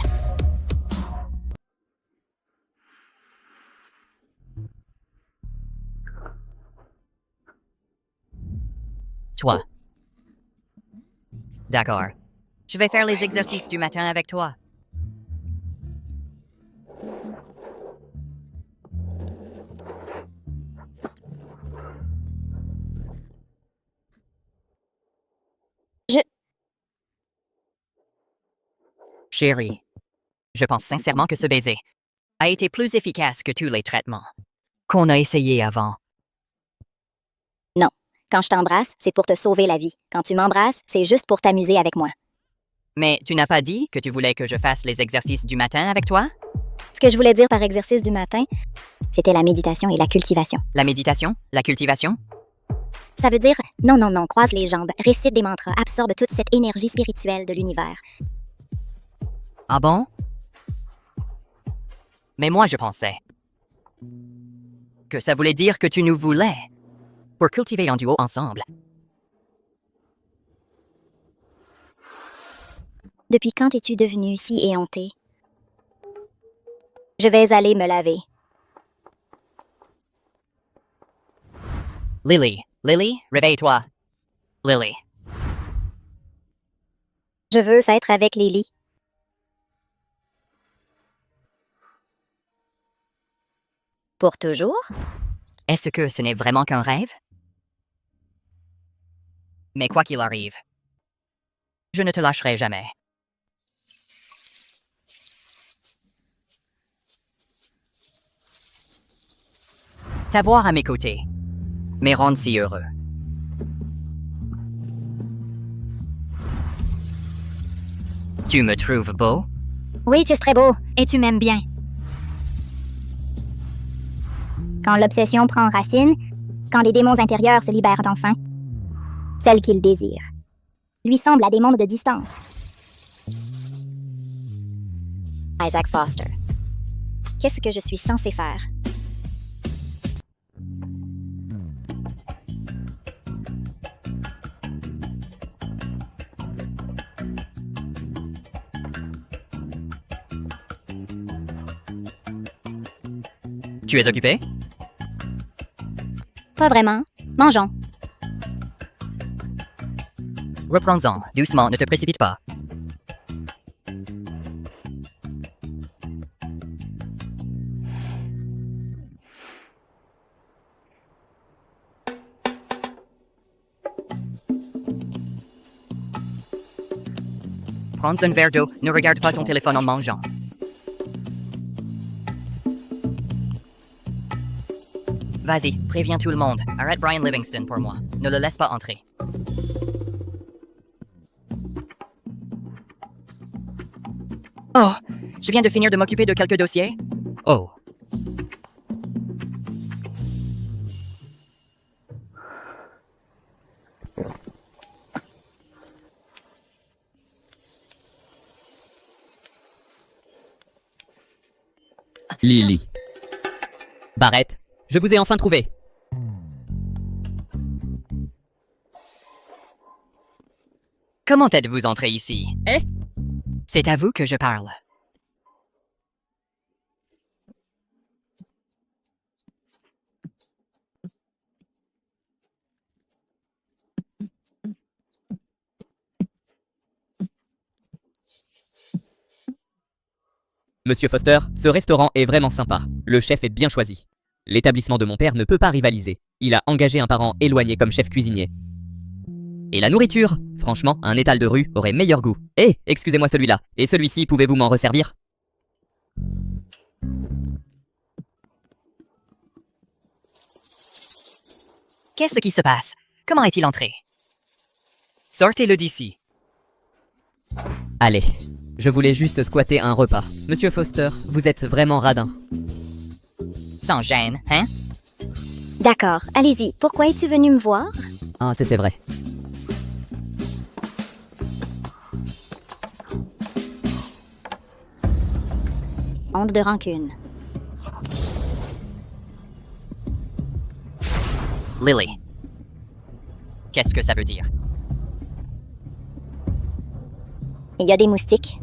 Toi. D'accord. Je vais faire les exercices du matin avec toi. Chérie, je pense sincèrement que ce baiser a été plus efficace que tous les traitements qu'on a essayés avant. Non. Quand je t'embrasse, c'est pour te sauver la vie. Quand tu m'embrasses, c'est juste pour t'amuser avec moi. Mais tu n'as pas dit que tu voulais que je fasse les exercices du matin avec toi? Ce que je voulais dire par exercice du matin, c'était la méditation et la cultivation. La méditation? La cultivation? Ça veut dire non, non, non, croise les jambes, récite des mantras, absorbe toute cette énergie spirituelle de l'univers. Ah bon? Mais moi, je pensais que ça voulait dire que tu nous voulais pour cultiver en duo ensemble. Depuis quand es-tu devenue si éhontée? Je vais aller me laver. Lily, Lily, réveille-toi. Lily. Je veux être avec Lily. Pour toujours? Est-ce que ce n'est vraiment qu'un rêve? Mais quoi qu'il arrive, je ne te lâcherai jamais. T'avoir à mes côtés me rend si heureux. Tu me trouves beau? Oui, tu es très beau, et tu m'aimes bien. Quand l'obsession prend racine, quand les démons intérieurs se libèrent enfin, celle qu'il désire lui semble à des mondes de distance. Isaac Foster. Qu'est-ce que je suis censée faire? Tu es occupé? Pas vraiment. Mangeons. Reprends-en, doucement, ne te précipite pas. Prends un verre d'eau, ne regarde pas ton téléphone en mangeant. Vas-y, préviens tout le monde. Arrête Brian Livingston pour moi. Ne le laisse pas entrer. Oh, je viens de finir de m'occuper de quelques dossiers. Oh. Lily. Barrett, je vous ai enfin trouvé. Comment êtes-vous entré ici? Eh? C'est à vous que je parle. Monsieur Foster, ce restaurant est vraiment sympa. Le chef est bien choisi. L'établissement de mon père ne peut pas rivaliser. Il a engagé un parent éloigné comme chef cuisinier. Et la nourriture? Franchement, un étal de rue aurait meilleur goût. Eh, excusez-moi celui-là. Et celui-ci, pouvez-vous m'en resservir? Qu'est-ce qui se passe? Comment est-il entré? Sortez-le d'ici. Allez, je voulais juste squatter un repas. Monsieur Foster, vous êtes vraiment radin. Sans gêne, hein? D'accord, allez-y. Pourquoi es-tu venu me voir? Ah, c'est vrai. Honte de rancune. Lily. Qu'est-ce que ça veut dire? Il y a des moustiques.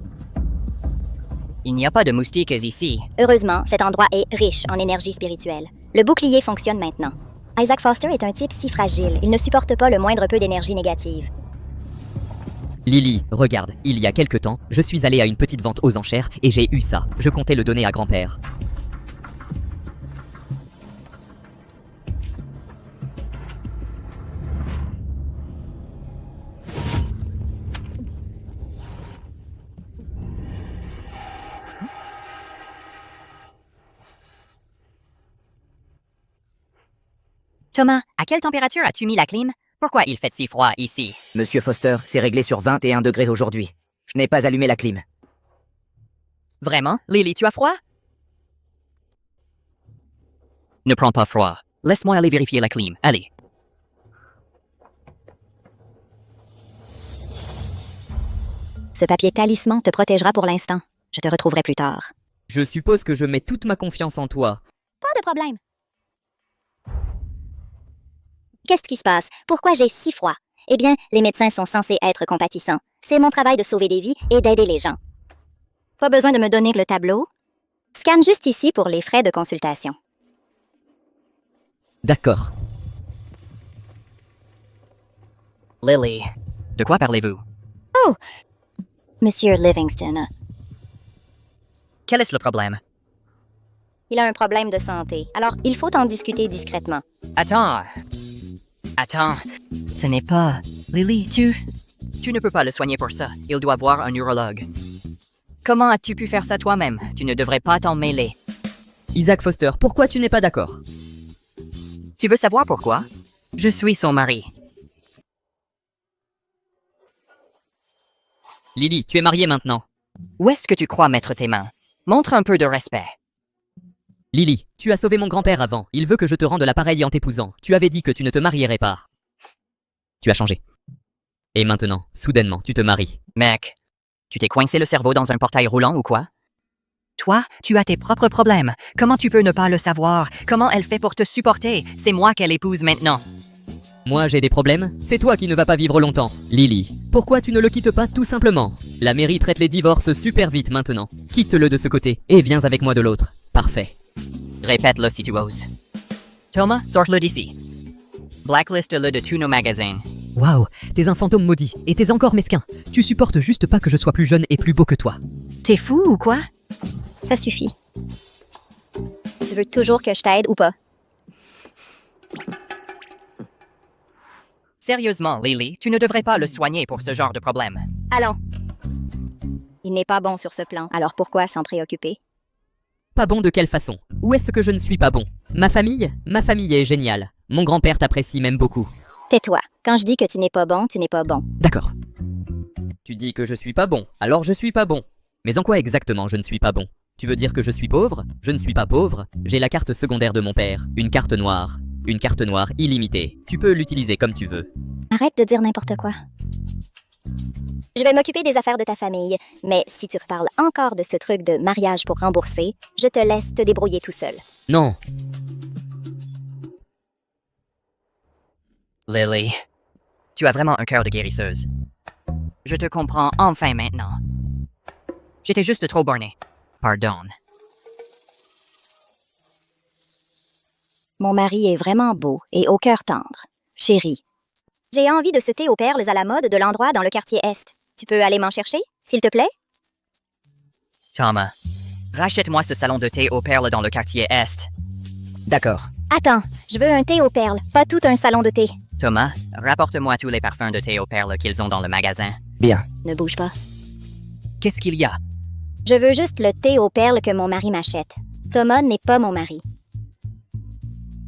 Il n'y a pas de moustiques ici. Heureusement, cet endroit est riche en énergie spirituelle. Le bouclier fonctionne maintenant. Isaac Foster est un type si fragile, il ne supporte pas le moindre peu d'énergie négative. Lily, regarde, il y a quelque temps, je suis allé à une petite vente aux enchères et j'ai eu ça. Je comptais le donner à grand-père. Thomas, à quelle température as-tu mis la clim? Pourquoi il fait si froid ici? Monsieur Foster, c'est réglé sur 21 degrés aujourd'hui. Je n'ai pas allumé la clim. Vraiment? Lily, tu as froid? Ne prends pas froid. Laisse-moi aller vérifier la clim. Allez. Ce papier talisman te protégera pour l'instant. Je te retrouverai plus tard. Je suppose que je mets toute ma confiance en toi. Pas de problème. Qu'est-ce qui se passe? Pourquoi j'ai si froid? Eh bien, les médecins sont censés être compatissants. C'est mon travail de sauver des vies et d'aider les gens. Pas besoin de me donner le tableau. Scanne juste ici pour les frais de consultation. D'accord. Lily, de quoi parlez-vous? Oh! Monsieur Livingston, Quel est le problème? il a un problème de santé, alors il faut en discuter discrètement. Attends. Ce n'est pas... Lily, Tu ne peux pas le soigner pour ça. Il doit voir un neurologue. Comment as-tu pu faire ça toi-même? Tu ne devrais pas t'en mêler. Isaac Foster, pourquoi tu n'es pas d'accord? Tu veux savoir pourquoi? Je suis son mari. Lily, tu es mariée maintenant. Où est-ce que tu crois mettre tes mains? Montre un peu de respect. Lily, tu as sauvé mon grand-père avant. Il veut que je te rende l'appareil en t'épousant. Tu avais dit que tu ne te marierais pas. Tu as changé. Et maintenant, soudainement, tu te maries. Mec, tu t'es coincé le cerveau dans un portail roulant ou quoi? Toi, tu as tes propres problèmes. Comment tu peux ne pas le savoir? Comment elle fait pour te supporter? C'est moi qu'elle épouse maintenant. Moi, j'ai des problèmes? C'est toi qui ne vas pas vivre longtemps. Lily, pourquoi tu ne le quittes pas tout simplement? La mairie traite les divorces super vite maintenant. Quitte-le de ce côté et viens avec moi de l'autre. Parfait. Répète-le si tu oses. Thomas, sors-le d'ici. Blacklist-le de tous nos magasins. Waouh, t'es un fantôme maudit et t'es encore mesquin. Tu supportes juste pas que je sois plus jeune et plus beau que toi. T'es fou ou quoi? Ça suffit. Tu veux toujours que je t'aide ou pas? Sérieusement, Lily, tu ne devrais pas le soigner pour ce genre de problème. Allons. Il n'est pas bon sur ce plan, alors pourquoi s'en préoccuper? Pas bon de quelle façon? Où est-ce que je ne suis pas bon? Ma famille est géniale. Mon grand-père t'apprécie même beaucoup. Tais-toi. Quand je dis que tu n'es pas bon, tu n'es pas bon. D'accord. Tu dis que je suis pas bon, alors je suis pas bon. Mais en quoi exactement je ne suis pas bon? Tu veux dire que je suis pauvre? Je ne suis pas pauvre. J'ai la carte secondaire de mon père, une carte noire. Une carte noire illimitée. Tu peux l'utiliser comme tu veux. Arrête de dire n'importe quoi. Je vais m'occuper des affaires de ta famille, mais si tu reparles encore de ce truc de mariage pour rembourser, je te laisse te débrouiller tout seul. Non. Lily, tu as vraiment un cœur de guérisseuse. Je te comprends enfin maintenant. J'étais juste trop borné. Pardon. Mon mari est vraiment beau et au cœur tendre. Chérie, j'ai envie de ce thé aux perles à la mode de l'endroit dans le quartier Est. Tu peux aller m'en chercher, s'il te plaît? Thomas, rachète-moi ce salon de thé aux perles dans le quartier Est. D'accord. Attends, je veux un thé aux perles, pas tout un salon de thé. Thomas, rapporte-moi tous les parfums de thé aux perles qu'ils ont dans le magasin. Bien. Ne bouge pas. Qu'est-ce qu'il y a? Je veux juste le thé aux perles que mon mari m'achète. Thomas n'est pas mon mari.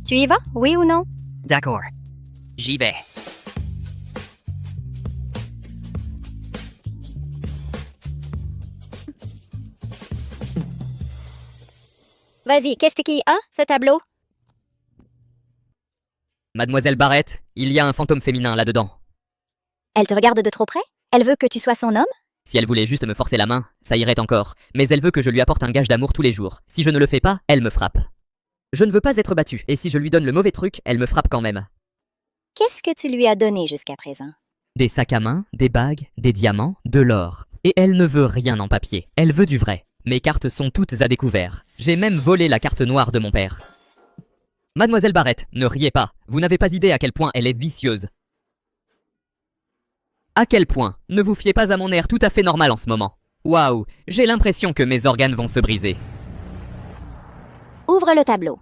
Tu y vas, oui ou non? D'accord. J'y vais. Vas-y, qu'est-ce qui a, ce tableau? Mademoiselle Barrett, il y a un fantôme féminin là-dedans. Elle te regarde de trop près? Elle veut que tu sois son homme? Si elle voulait juste me forcer la main, ça irait encore. Mais elle veut que je lui apporte un gage d'amour tous les jours. Si je ne le fais pas, elle me frappe. Je ne veux pas être battue, et si je lui donne le mauvais truc, elle me frappe quand même. Qu'est-ce que tu lui as donné jusqu'à présent? Des sacs à main, des bagues, des diamants, de l'or. Et elle ne veut rien en papier. Elle veut du vrai. Mes cartes sont toutes à découvert. J'ai même volé la carte noire de mon père. Mademoiselle Barrett, ne riez pas. Vous n'avez pas idée à quel point elle est vicieuse. À quel point? Ne vous fiez pas à mon air tout à fait normal en ce moment. Waouh, j'ai l'impression que mes organes vont se briser. Ouvre le tableau.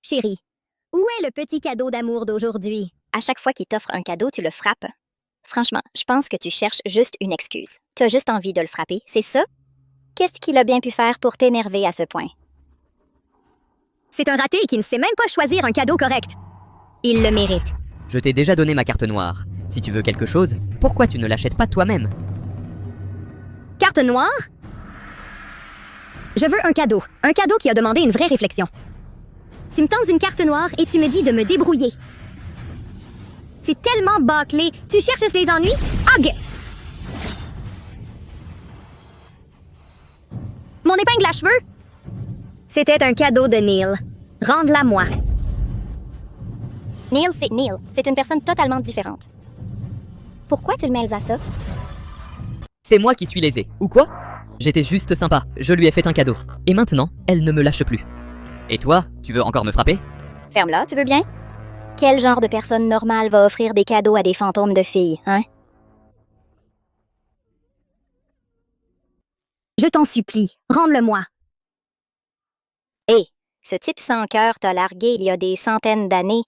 Chérie, où est le petit cadeau d'amour d'aujourd'hui? À chaque fois qu'il t'offre un cadeau, tu le frappes. Franchement, je pense que tu cherches juste une excuse. Tu as juste envie de le frapper, c'est ça? Qu'est-ce qu'il a bien pu faire pour t'énerver à ce point? C'est un raté qui ne sait même pas choisir un cadeau correct. Il le mérite. Je t'ai déjà donné ma carte noire. Si tu veux quelque chose, pourquoi tu ne l'achètes pas toi-même? Carte noire? Je veux un cadeau. Un cadeau qui a demandé une vraie réflexion. Tu me tends une carte noire et tu me dis de me débrouiller. C'est tellement bâclé. Tu cherches les ennuis? Hug! Mon épingle à cheveux? C'était un cadeau de Neil. Rende-la moi. Neil, c'est Neil. C'est une personne totalement différente. Pourquoi tu le mêles à ça? C'est moi qui suis lésé. Ou quoi? J'étais juste sympa. Je lui ai fait un cadeau. Et maintenant, elle ne me lâche plus. Et toi, tu veux encore me frapper? Ferme-la, tu veux bien? Quel genre de personne normale va offrir des cadeaux à des fantômes de filles, hein? Je t'en supplie, rende-le-moi. Hé, ce type sans cœur t'a largué il y a des centaines d'années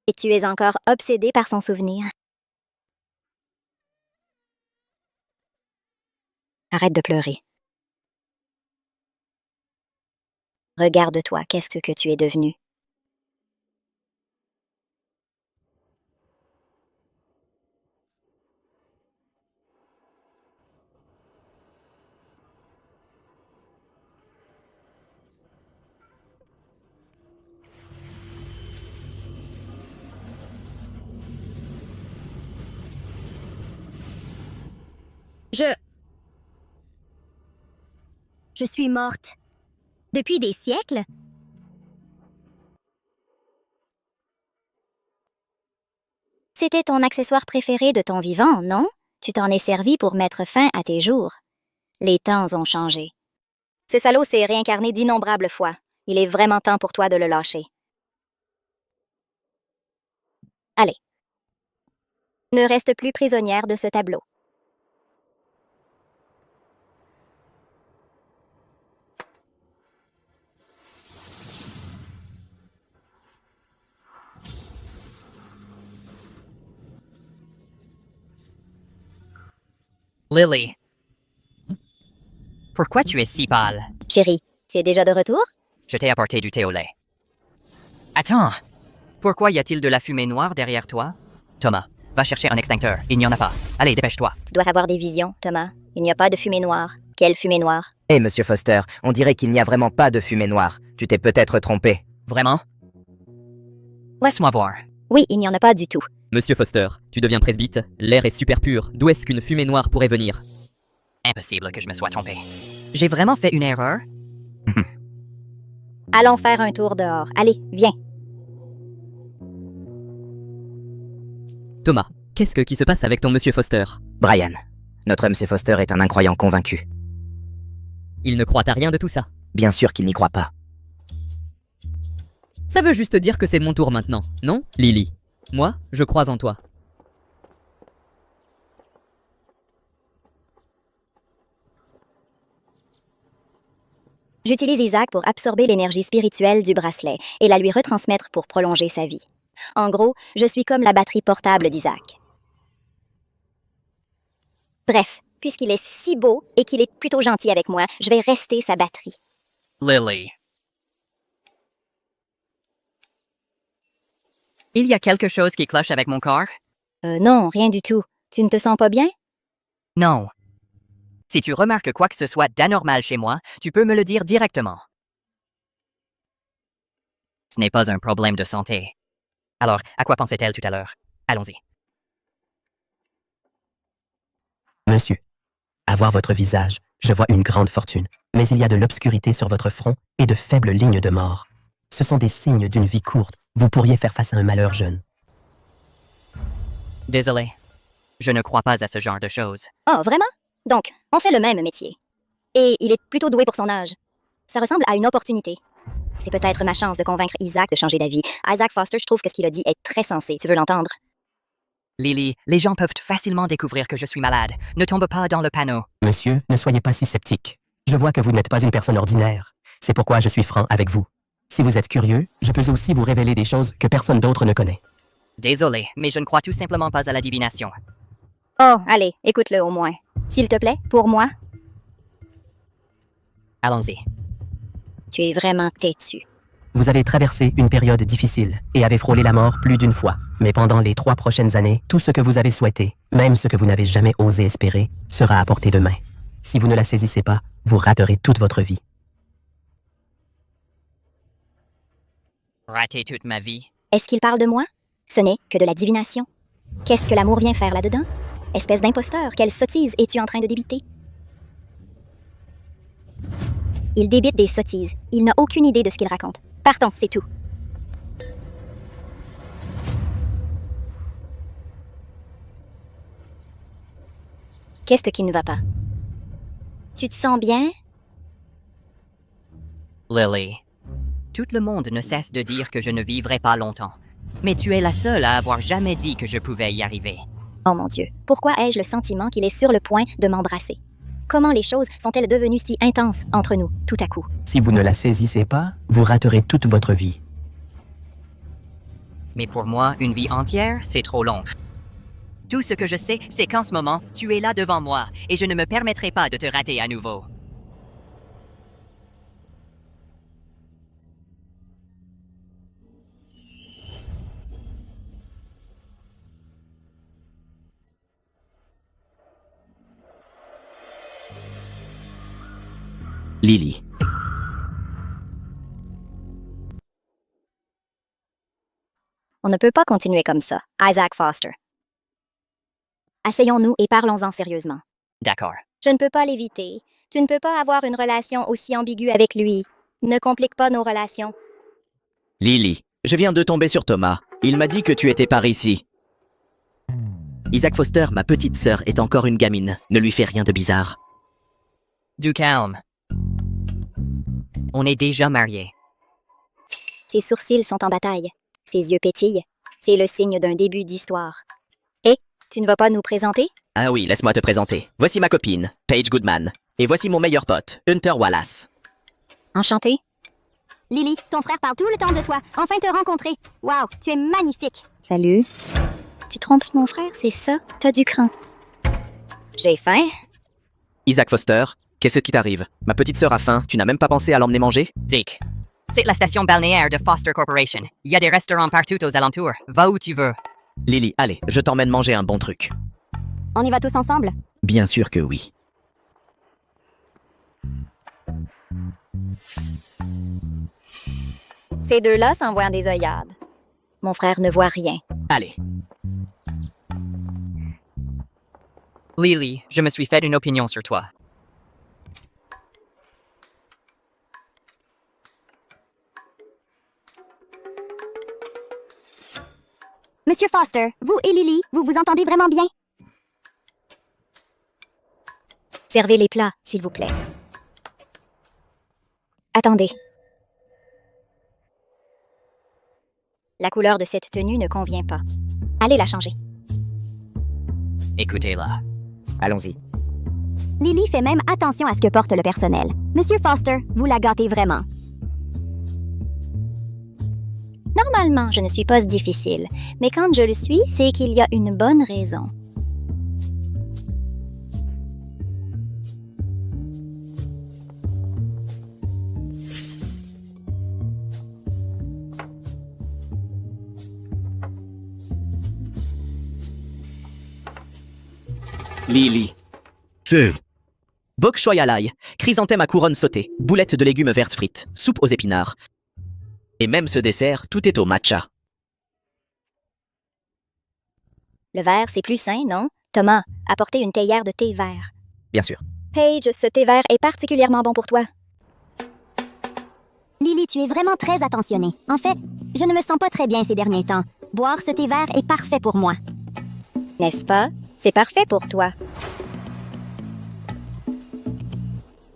et tu es encore obsédé par son souvenir. Arrête de pleurer. Regarde-toi, qu'est-ce que tu es devenu? Je suis morte. Depuis des siècles? C'était ton accessoire préféré de ton vivant, non? Tu t'en es servi pour mettre fin à tes jours. Les temps ont changé. Ce salaud s'est réincarné d'innombrables fois. Il est vraiment temps pour toi de le lâcher. Allez. Ne reste plus prisonnière de ce tableau. Lily. Pourquoi tu es si pâle? Chérie, tu es déjà de retour? Je t'ai apporté du thé au lait. Attends. Pourquoi y a-t-il de la fumée noire derrière toi? Thomas, va chercher un extincteur. Il n'y en a pas. Allez, dépêche-toi. Tu dois avoir des visions, Thomas. Il n'y a pas de fumée noire. Quelle fumée noire? Hé, Monsieur Foster, on dirait qu'il n'y a vraiment pas de fumée noire. Tu t'es peut-être trompé. Vraiment? Laisse-moi voir. Oui, il n'y en a pas du tout. Monsieur Foster, tu deviens presbyte, l'air est super pur, d'où est-ce qu'une fumée noire pourrait venir? Impossible que je me sois trompé. J'ai vraiment fait une erreur? Allons faire un tour dehors. Allez, viens. Thomas, qu'est-ce qui se passe avec ton Monsieur Foster? Brian, notre Monsieur Foster est un incroyant convaincu. Il ne croit à rien de tout ça. Bien sûr qu'il n'y croit pas. Ça veut juste dire que c'est mon tour maintenant, non, Lily? Moi, je crois en toi. J'utilise Isaac pour absorber l'énergie spirituelle du bracelet et la lui retransmettre pour prolonger sa vie. En gros, je suis comme la batterie portable d'Isaac. Bref, puisqu'il est si beau et qu'il est plutôt gentil avec moi, je vais rester sa batterie. Lily. Il y a quelque chose qui cloche avec mon corps? Non, rien du tout. Tu ne te sens pas bien? Non. Si tu remarques quoi que ce soit d'anormal chez moi, tu peux me le dire directement. Ce n'est pas un problème de santé. Alors, à quoi pensait-elle tout à l'heure? Allons-y. Monsieur, à voir votre visage, je vois une grande fortune, mais il y a de l'obscurité sur votre front et de faibles lignes de mort. Ce sont des signes d'une vie courte. Vous pourriez faire face à un malheur jeune. Désolé. Je ne crois pas à ce genre de choses. Oh, vraiment? Donc, on fait le même métier. Et il est plutôt doué pour son âge. Ça ressemble à une opportunité. C'est peut-être ma chance de convaincre Isaac de changer d'avis. Isaac Foster, je trouve que ce qu'il a dit est très sensé. Tu veux l'entendre? Lily, les gens peuvent facilement découvrir que je suis malade. Ne tombe pas dans le panneau. Monsieur, ne soyez pas si sceptique. Je vois que vous n'êtes pas une personne ordinaire. C'est pourquoi je suis franc avec vous. Si vous êtes curieux, je peux aussi vous révéler des choses que personne d'autre ne connaît. Désolé, mais je ne crois tout simplement pas à la divination. Oh, allez, écoute-le au moins. S'il te plaît, pour moi. Allons-y. Tu es vraiment têtu. Vous avez traversé une période difficile et avez frôlé la mort plus d'une fois. Mais pendant les 3 prochaines années, tout ce que vous avez souhaité, même ce que vous n'avez jamais osé espérer, sera à portée de main. Si vous ne la saisissez pas, vous raterez toute votre vie. Rater toute ma vie? Est-ce qu'il parle de moi? Ce n'est que de la divination. Qu'est-ce que l'amour vient faire là-dedans? Espèce d'imposteur, quelle sottise es-tu en train de débiter? Il débite des sottises. Il n'a aucune idée de ce qu'il raconte. Partons, c'est tout. Qu'est-ce qui ne va pas? Tu te sens bien? Lily. Tout le monde ne cesse de dire que je ne vivrai pas longtemps. Mais tu es la seule à avoir jamais dit que je pouvais y arriver. Oh mon Dieu, pourquoi ai-je le sentiment qu'il est sur le point de m'embrasser? Comment les choses sont-elles devenues si intenses entre nous, tout à coup? Si vous ne la saisissez pas, vous raterez toute votre vie. Mais pour moi, une vie entière, c'est trop long. Tout ce que je sais, c'est qu'en ce moment, tu es là devant moi, et je ne me permettrai pas de te rater à nouveau. Lily. On ne peut pas continuer comme ça. Isaac Foster. Asseyons-nous et parlons-en sérieusement. D'accord. Je ne peux pas l'éviter. Tu ne peux pas avoir une relation aussi ambiguë avec lui. Ne complique pas nos relations. Lily, je viens de tomber sur Thomas. Il m'a dit que tu étais par ici. Isaac Foster, ma petite sœur, est encore une gamine. Ne lui fais rien de bizarre. Du calme. On est déjà mariés. Ses sourcils sont en bataille. Ses yeux pétillent. C'est le signe d'un début d'histoire. Et, tu ne vas pas nous présenter? Ah oui, laisse-moi te présenter. Voici ma copine, Paige Goodman. Et voici mon meilleur pote, Hunter Wallace. Enchanté. Lily, ton frère parle tout le temps de toi. Enfin te rencontrer. Waouh, tu es magnifique. Salut. Tu trompes mon frère, c'est ça? T'as du cran. J'ai faim. Isaac Foster, qu'est-ce qui t'arrive? Ma petite sœur a faim, tu n'as même pas pensé à l'emmener manger? Zeke, c'est la station balnéaire de Foster Corporation. Il y a des restaurants partout aux alentours. Va où tu veux. Lily, allez, je t'emmène manger un bon truc. On y va tous ensemble? Bien sûr que oui. Ces deux-là s'envoient des œillades. Mon frère ne voit rien. Allez. Lily, je me suis fait une opinion sur toi. Monsieur Foster, vous et Lily, vous vous entendez vraiment bien? Servez les plats, s'il vous plaît. Attendez. La couleur de cette tenue ne convient pas. Allez la changer. Écoutez-la. Allons-y. Lily fait même attention à ce que porte le personnel. Monsieur Foster, vous la gâtez vraiment. Normalement, je ne suis pas difficile, mais quand je le suis, c'est qu'il y a une bonne raison. Lily. C'est. Bok choy à l'ail, chrysanthème à couronne sautée, boulettes de légumes vertes frites, soupe aux épinards. Et même ce dessert, tout est au matcha. Le verre, c'est plus sain, non? Thomas, apportez une théière de thé vert. Bien sûr. Paige, ce thé vert est particulièrement bon pour toi. Lily, tu es vraiment très attentionnée. En fait, je ne me sens pas très bien ces derniers temps. Boire ce thé vert est parfait pour moi. N'est-ce pas? C'est parfait pour toi.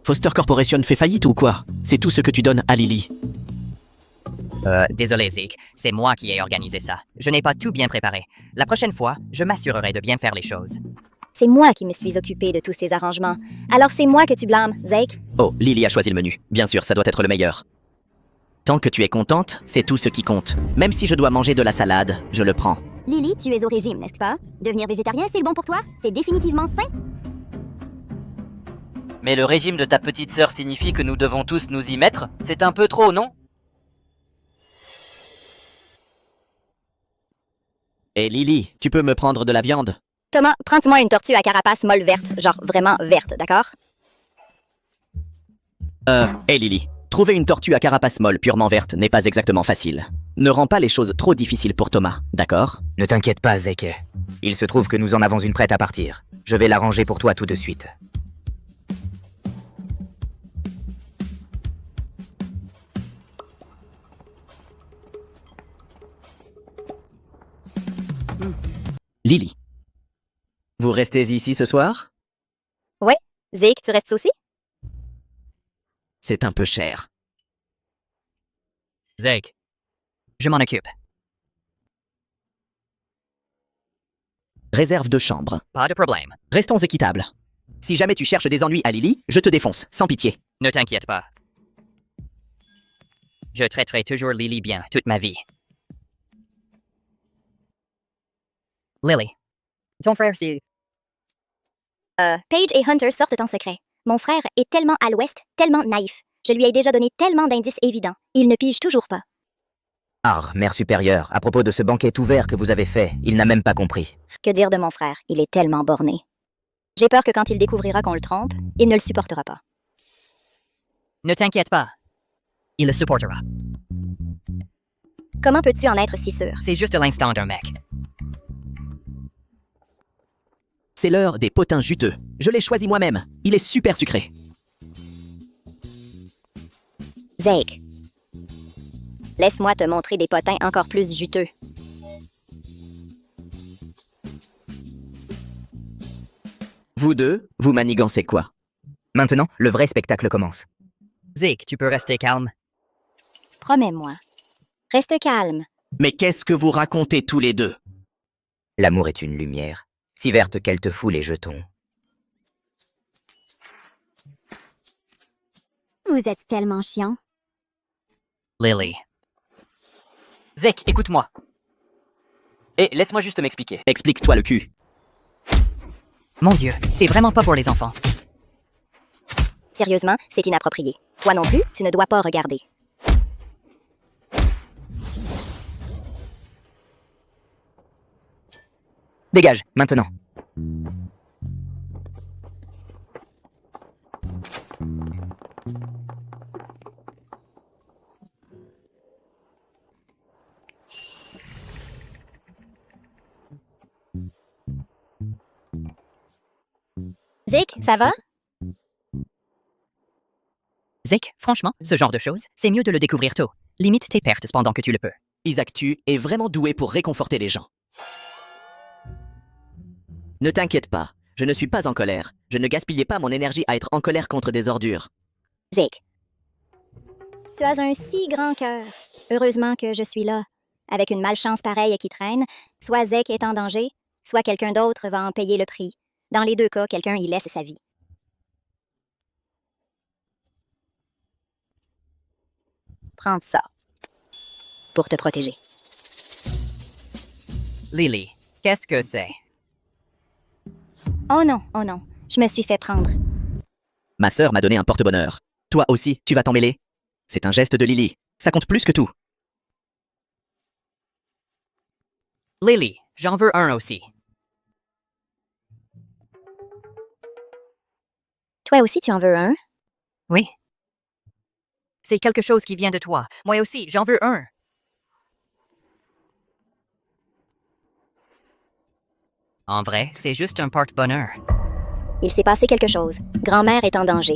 Foster Corporation fait faillite ou quoi? C'est tout ce que tu donnes à Lily. Désolé Zeke, c'est moi qui ai organisé ça. Je n'ai pas tout bien préparé. La prochaine fois, je m'assurerai de bien faire les choses. C'est moi qui me suis occupée de tous ces arrangements. Alors c'est moi que tu blâmes, Zeke? Oh, Lily a choisi le menu. Bien sûr, ça doit être le meilleur. Tant que tu es contente, c'est tout ce qui compte. Même si je dois manger de la salade, je le prends. Lily, tu es au régime, n'est-ce pas? Devenir végétarien, c'est bon pour toi? C'est définitivement sain? Mais le régime de ta petite sœur signifie que nous devons tous nous y mettre? C'est un peu trop, non? Et Lily, tu peux me prendre de la viande? Thomas, prends-moi une tortue à carapace molle verte, genre vraiment verte, d'accord? Hey Lily, trouver une tortue à carapace molle purement verte n'est pas exactement facile. Ne rends pas les choses trop difficiles pour Thomas, d'accord? Ne t'inquiète pas, Zeke. Il se trouve que nous en avons une prête à partir. Je vais l'arranger pour toi tout de suite. Lily. Vous restez ici ce soir? Ouais. Zeke, tu restes aussi? C'est un peu cher. Zeke, je m'en occupe. Réserve de chambre. Pas de problème. Restons équitables. Si jamais tu cherches des ennuis à Lily, je te défonce, sans pitié. Ne t'inquiète pas. Je traiterai toujours Lily bien toute ma vie. Lily, ton frère, c'est... Paige et Hunter sortent en secret. Mon frère est tellement à l'ouest, tellement naïf. Je lui ai déjà donné tellement d'indices évidents. Il ne pige toujours pas. Ah, mère supérieure, à propos de ce banquet ouvert que vous avez fait, il n'a même pas compris. Que dire de mon frère? Il est tellement borné. J'ai peur que quand il découvrira qu'on le trompe, il ne le supportera pas. Ne t'inquiète pas. Il le supportera. Comment peux-tu en être si sûr? C'est juste l'instant d'un mec. C'est l'heure des potins juteux. Je l'ai choisi moi-même. Il est super sucré. Zeke, laisse-moi te montrer des potins encore plus juteux. Vous deux, vous manigancez quoi? Maintenant, le vrai spectacle commence. Zeke, tu peux rester calme. Promets-moi. Reste calme. Mais qu'est-ce que vous racontez tous les deux? L'amour est une lumière, si verte qu'elle te fout les jetons. Vous êtes tellement chiant. Lily. Zeke, écoute-moi. Et laisse-moi juste m'expliquer. Explique-toi le cul. Mon Dieu, c'est vraiment pas pour les enfants. Sérieusement, c'est inapproprié. Toi non plus, tu ne dois pas regarder. Dégage, maintenant. Zeke, ça va? Zeke, franchement, ce genre de choses, c'est mieux de le découvrir tôt. Limite tes pertes pendant que tu le peux. Isaac Tu est vraiment doué pour réconforter les gens. Ne t'inquiète pas, je ne suis pas en colère. Je ne gaspillais pas mon énergie à être en colère contre des ordures. Zeke, tu as un si grand cœur. Heureusement que je suis là. Avec une malchance pareille qui traîne, soit Zeke est en danger, soit quelqu'un d'autre va en payer le prix. Dans les deux cas, quelqu'un y laisse sa vie. Prends ça. Pour te protéger. Lily, qu'est-ce que c'est? Oh non, je me suis fait prendre. Ma sœur m'a donné un porte-bonheur. Toi aussi, tu vas t'en mêler? C'est un geste de Lily. Ça compte plus que tout. Lily, j'en veux un aussi. Toi aussi, tu en veux un? Oui. C'est quelque chose qui vient de toi. Moi aussi, j'en veux un. En vrai, c'est juste un porte-bonheur. Il s'est passé quelque chose. Grand-mère est en danger.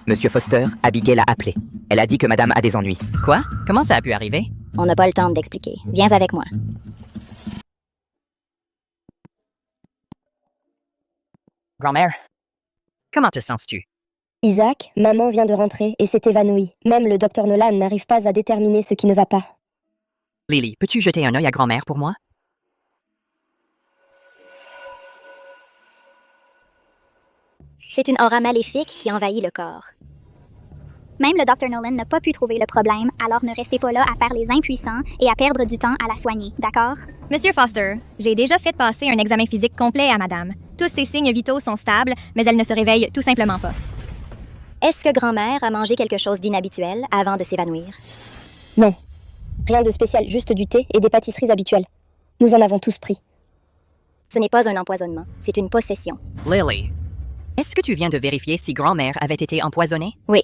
Monsieur Foster, Abigail a appelé. Elle a dit que madame a des ennuis. Quoi? Comment ça a pu arriver? On n'a pas le temps d'expliquer. Viens avec moi. Grand-mère, comment te sens-tu? Isaac, maman vient de rentrer et s'est évanouie. Même le docteur Nolan n'arrive pas à déterminer ce qui ne va pas. Lily, peux-tu jeter un œil à grand-mère pour moi? C'est une aura maléfique qui envahit le corps. Même le Dr. Nolan n'a pas pu trouver le problème, alors ne restez pas là à faire les impuissants et à perdre du temps à la soigner, d'accord? Monsieur Foster, j'ai déjà fait passer un examen physique complet à madame. Tous ses signes vitaux sont stables, mais elle ne se réveille tout simplement pas. Est-ce que grand-mère a mangé quelque chose d'inhabituel avant de s'évanouir? Non. Rien de spécial, juste du thé et des pâtisseries habituelles. Nous en avons tous pris. Ce n'est pas un empoisonnement, c'est une possession. Lily, est-ce que tu viens de vérifier si grand-mère avait été empoisonnée? Oui.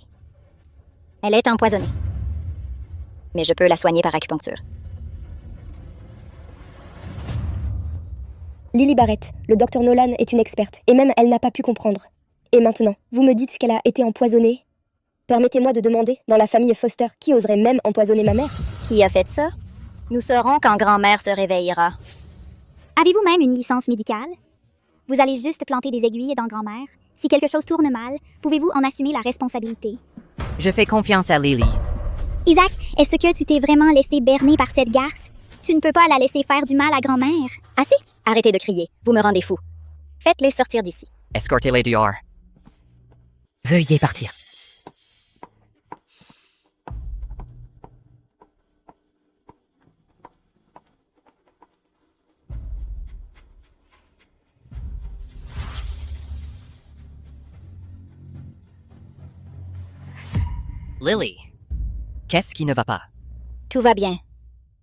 Elle est empoisonnée. Mais je peux la soigner par acupuncture. Lily Barrett, le docteur Nolan est une experte, et même elle n'a pas pu comprendre. Et maintenant, vous me dites qu'elle a été empoisonnée? Permettez-moi de demander, dans la famille Foster, qui oserait même empoisonner ma mère? Qui a fait ça? Nous saurons quand grand-mère se réveillera. Avez-vous même une licence médicale? Vous allez juste planter des aiguilles dans grand-mère. Si quelque chose tourne mal, pouvez-vous en assumer la responsabilité? Je fais confiance à Lily. Isaac, est-ce que tu t'es vraiment laissé berner par cette garce? Tu ne peux pas la laisser faire du mal à grand-mère. Assez? Arrêtez de crier, vous me rendez fou. Faites-les sortir d'ici. Escortez-les dehors. Veuillez partir. Lily, qu'est-ce qui ne va pas? Tout va bien.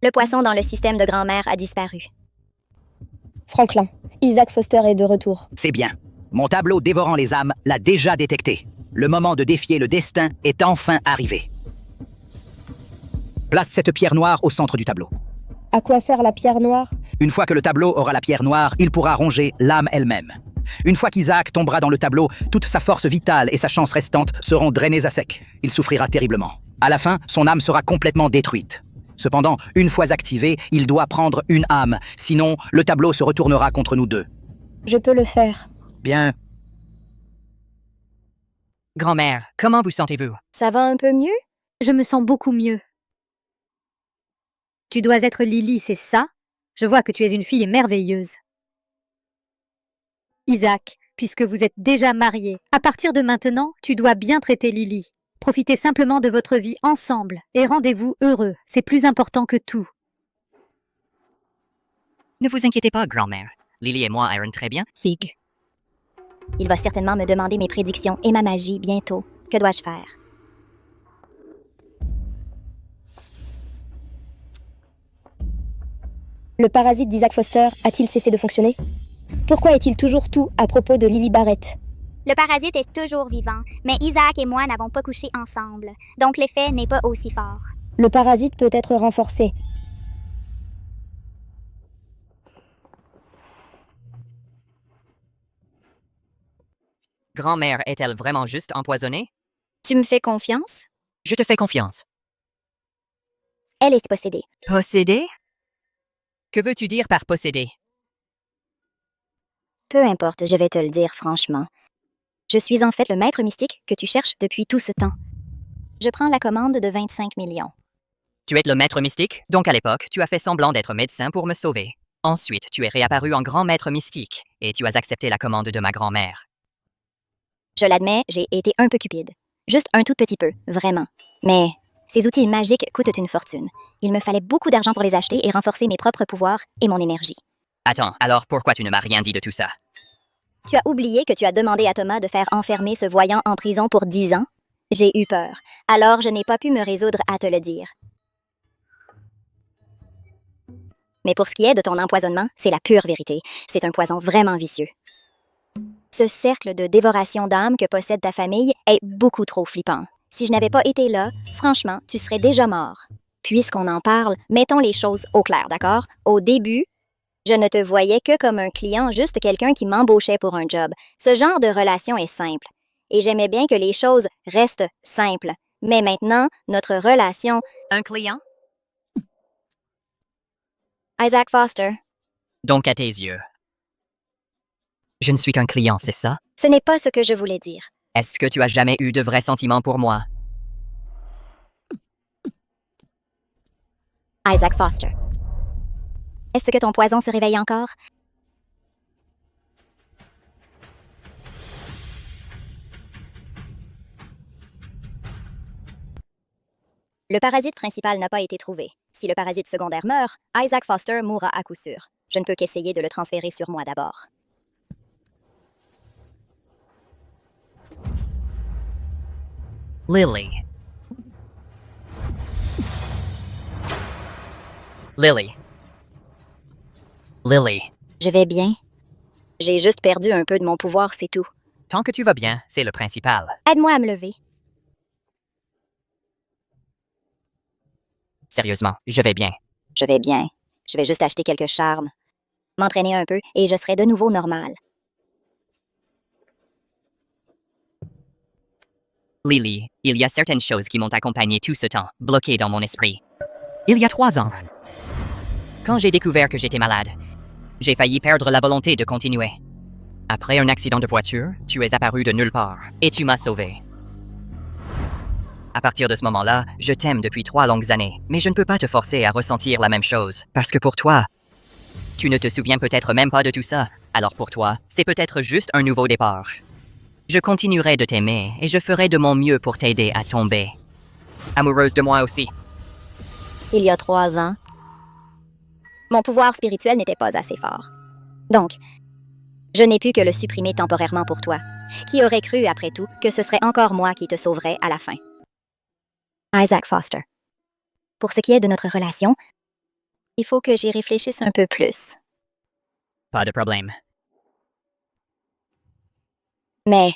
Le poisson dans le système de grand-mère a disparu. Franklin, Isaac Foster est de retour. C'est bien. Mon tableau dévorant les âmes l'a déjà détecté. Le moment de défier le destin est enfin arrivé. Place cette pierre noire au centre du tableau. À quoi sert la pierre noire? Une fois que le tableau aura la pierre noire, il pourra ronger l'âme elle-même. Une fois qu'Isaac tombera dans le tableau, toute sa force vitale et sa chance restante seront drainées à sec. Il souffrira terriblement. À la fin, son âme sera complètement détruite. Cependant, une fois activé, il doit prendre une âme. Sinon, le tableau se retournera contre nous deux. Je peux le faire. Bien. Grand-mère, comment vous sentez-vous? Ça va un peu mieux? Je me sens beaucoup mieux. Tu dois être Lily, c'est ça? Je vois que tu es une fille merveilleuse. Isaac, puisque vous êtes déjà mariés, à partir de maintenant, tu dois bien traiter Lily. Profitez simplement de votre vie ensemble et rendez-vous heureux. C'est plus important que tout. Ne vous inquiétez pas, grand-mère. Lily et moi irons très bien. Sig. Il va certainement me demander mes prédictions et ma magie bientôt. Que dois-je faire? Le parasite d'Isaac Foster a-t-il cessé de fonctionner? Pourquoi est-il toujours tout à propos de Lily Barrett? Le parasite est toujours vivant, mais Isaac et moi n'avons pas couché ensemble, donc l'effet n'est pas aussi fort. Le parasite peut être renforcé. Grand-mère est-elle vraiment juste empoisonnée? Tu me fais confiance? Je te fais confiance. Elle est possédée. Possédée? Que veux-tu dire par possédée? Peu importe, je vais te le dire franchement. Je suis en fait le maître mystique que tu cherches depuis tout ce temps. Je prends la commande de 25 millions. Tu es le maître mystique, donc à l'époque, tu as fait semblant d'être médecin pour me sauver. Ensuite, tu es réapparu en grand maître mystique, et tu as accepté la commande de ma grand-mère. Je l'admets, j'ai été un peu cupide. Juste un tout petit peu, vraiment. Mais ces outils magiques coûtent une fortune. Il me fallait beaucoup d'argent pour les acheter et renforcer mes propres pouvoirs et mon énergie. Attends, alors pourquoi tu ne m'as rien dit de tout ça? Tu as oublié que tu as demandé à Thomas de faire enfermer ce voyant en prison pour 10 ans? J'ai eu peur. Alors je n'ai pas pu me résoudre à te le dire. Mais pour ce qui est de ton empoisonnement, c'est la pure vérité. C'est un poison vraiment vicieux. Ce cercle de dévoration d'âme que possède ta famille est beaucoup trop flippant. Si je n'avais pas été là, franchement, tu serais déjà mort. Puisqu'on en parle, mettons les choses au clair, d'accord? Au début, je ne te voyais que comme un client, juste quelqu'un qui m'embauchait pour un job. Ce genre de relation est simple. Et j'aimais bien que les choses restent simples. Mais maintenant, notre relation... Un client? Isaac Foster. Donc à tes yeux. Je ne suis qu'un client, c'est ça? Ce n'est pas ce que je voulais dire. Est-ce que tu as jamais eu de vrais sentiments pour moi? Isaac Foster. Est-ce que ton poison se réveille encore? Le parasite principal n'a pas été trouvé. Si le parasite secondaire meurt, Isaac Foster mourra à coup sûr. Je ne peux qu'essayer de le transférer sur moi d'abord. Lily. Lily. Lily. Je vais bien. J'ai juste perdu un peu de mon pouvoir, c'est tout. Tant que tu vas bien, c'est le principal. Aide-moi à me lever. Sérieusement, je vais bien. Je vais bien. Je vais juste acheter quelques charmes, m'entraîner un peu et je serai de nouveau normal. Lily, il y a certaines choses qui m'ont accompagné tout ce temps, bloquées dans mon esprit. Il y a 3 ans, quand j'ai découvert que j'étais malade, j'ai failli perdre la volonté de continuer. Après un accident de voiture, tu es apparu de nulle part et tu m'as sauvé. À partir de ce moment-là, je t'aime depuis 3 longues années, mais je ne peux pas te forcer à ressentir la même chose, parce que pour toi, tu ne te souviens peut-être même pas de tout ça. Alors pour toi, c'est peut-être juste un nouveau départ. Je continuerai de t'aimer et je ferai de mon mieux pour t'aider à tomber. Amoureuse de moi aussi. Il y a 3 ans, mon pouvoir spirituel n'était pas assez fort. Donc, je n'ai pu que le supprimer temporairement pour toi. Qui aurait cru, après tout, que ce serait encore moi qui te sauverais à la fin? Isaac Foster. Pour ce qui est de notre relation, il faut que j'y réfléchisse un peu plus. Pas de problème. Mais,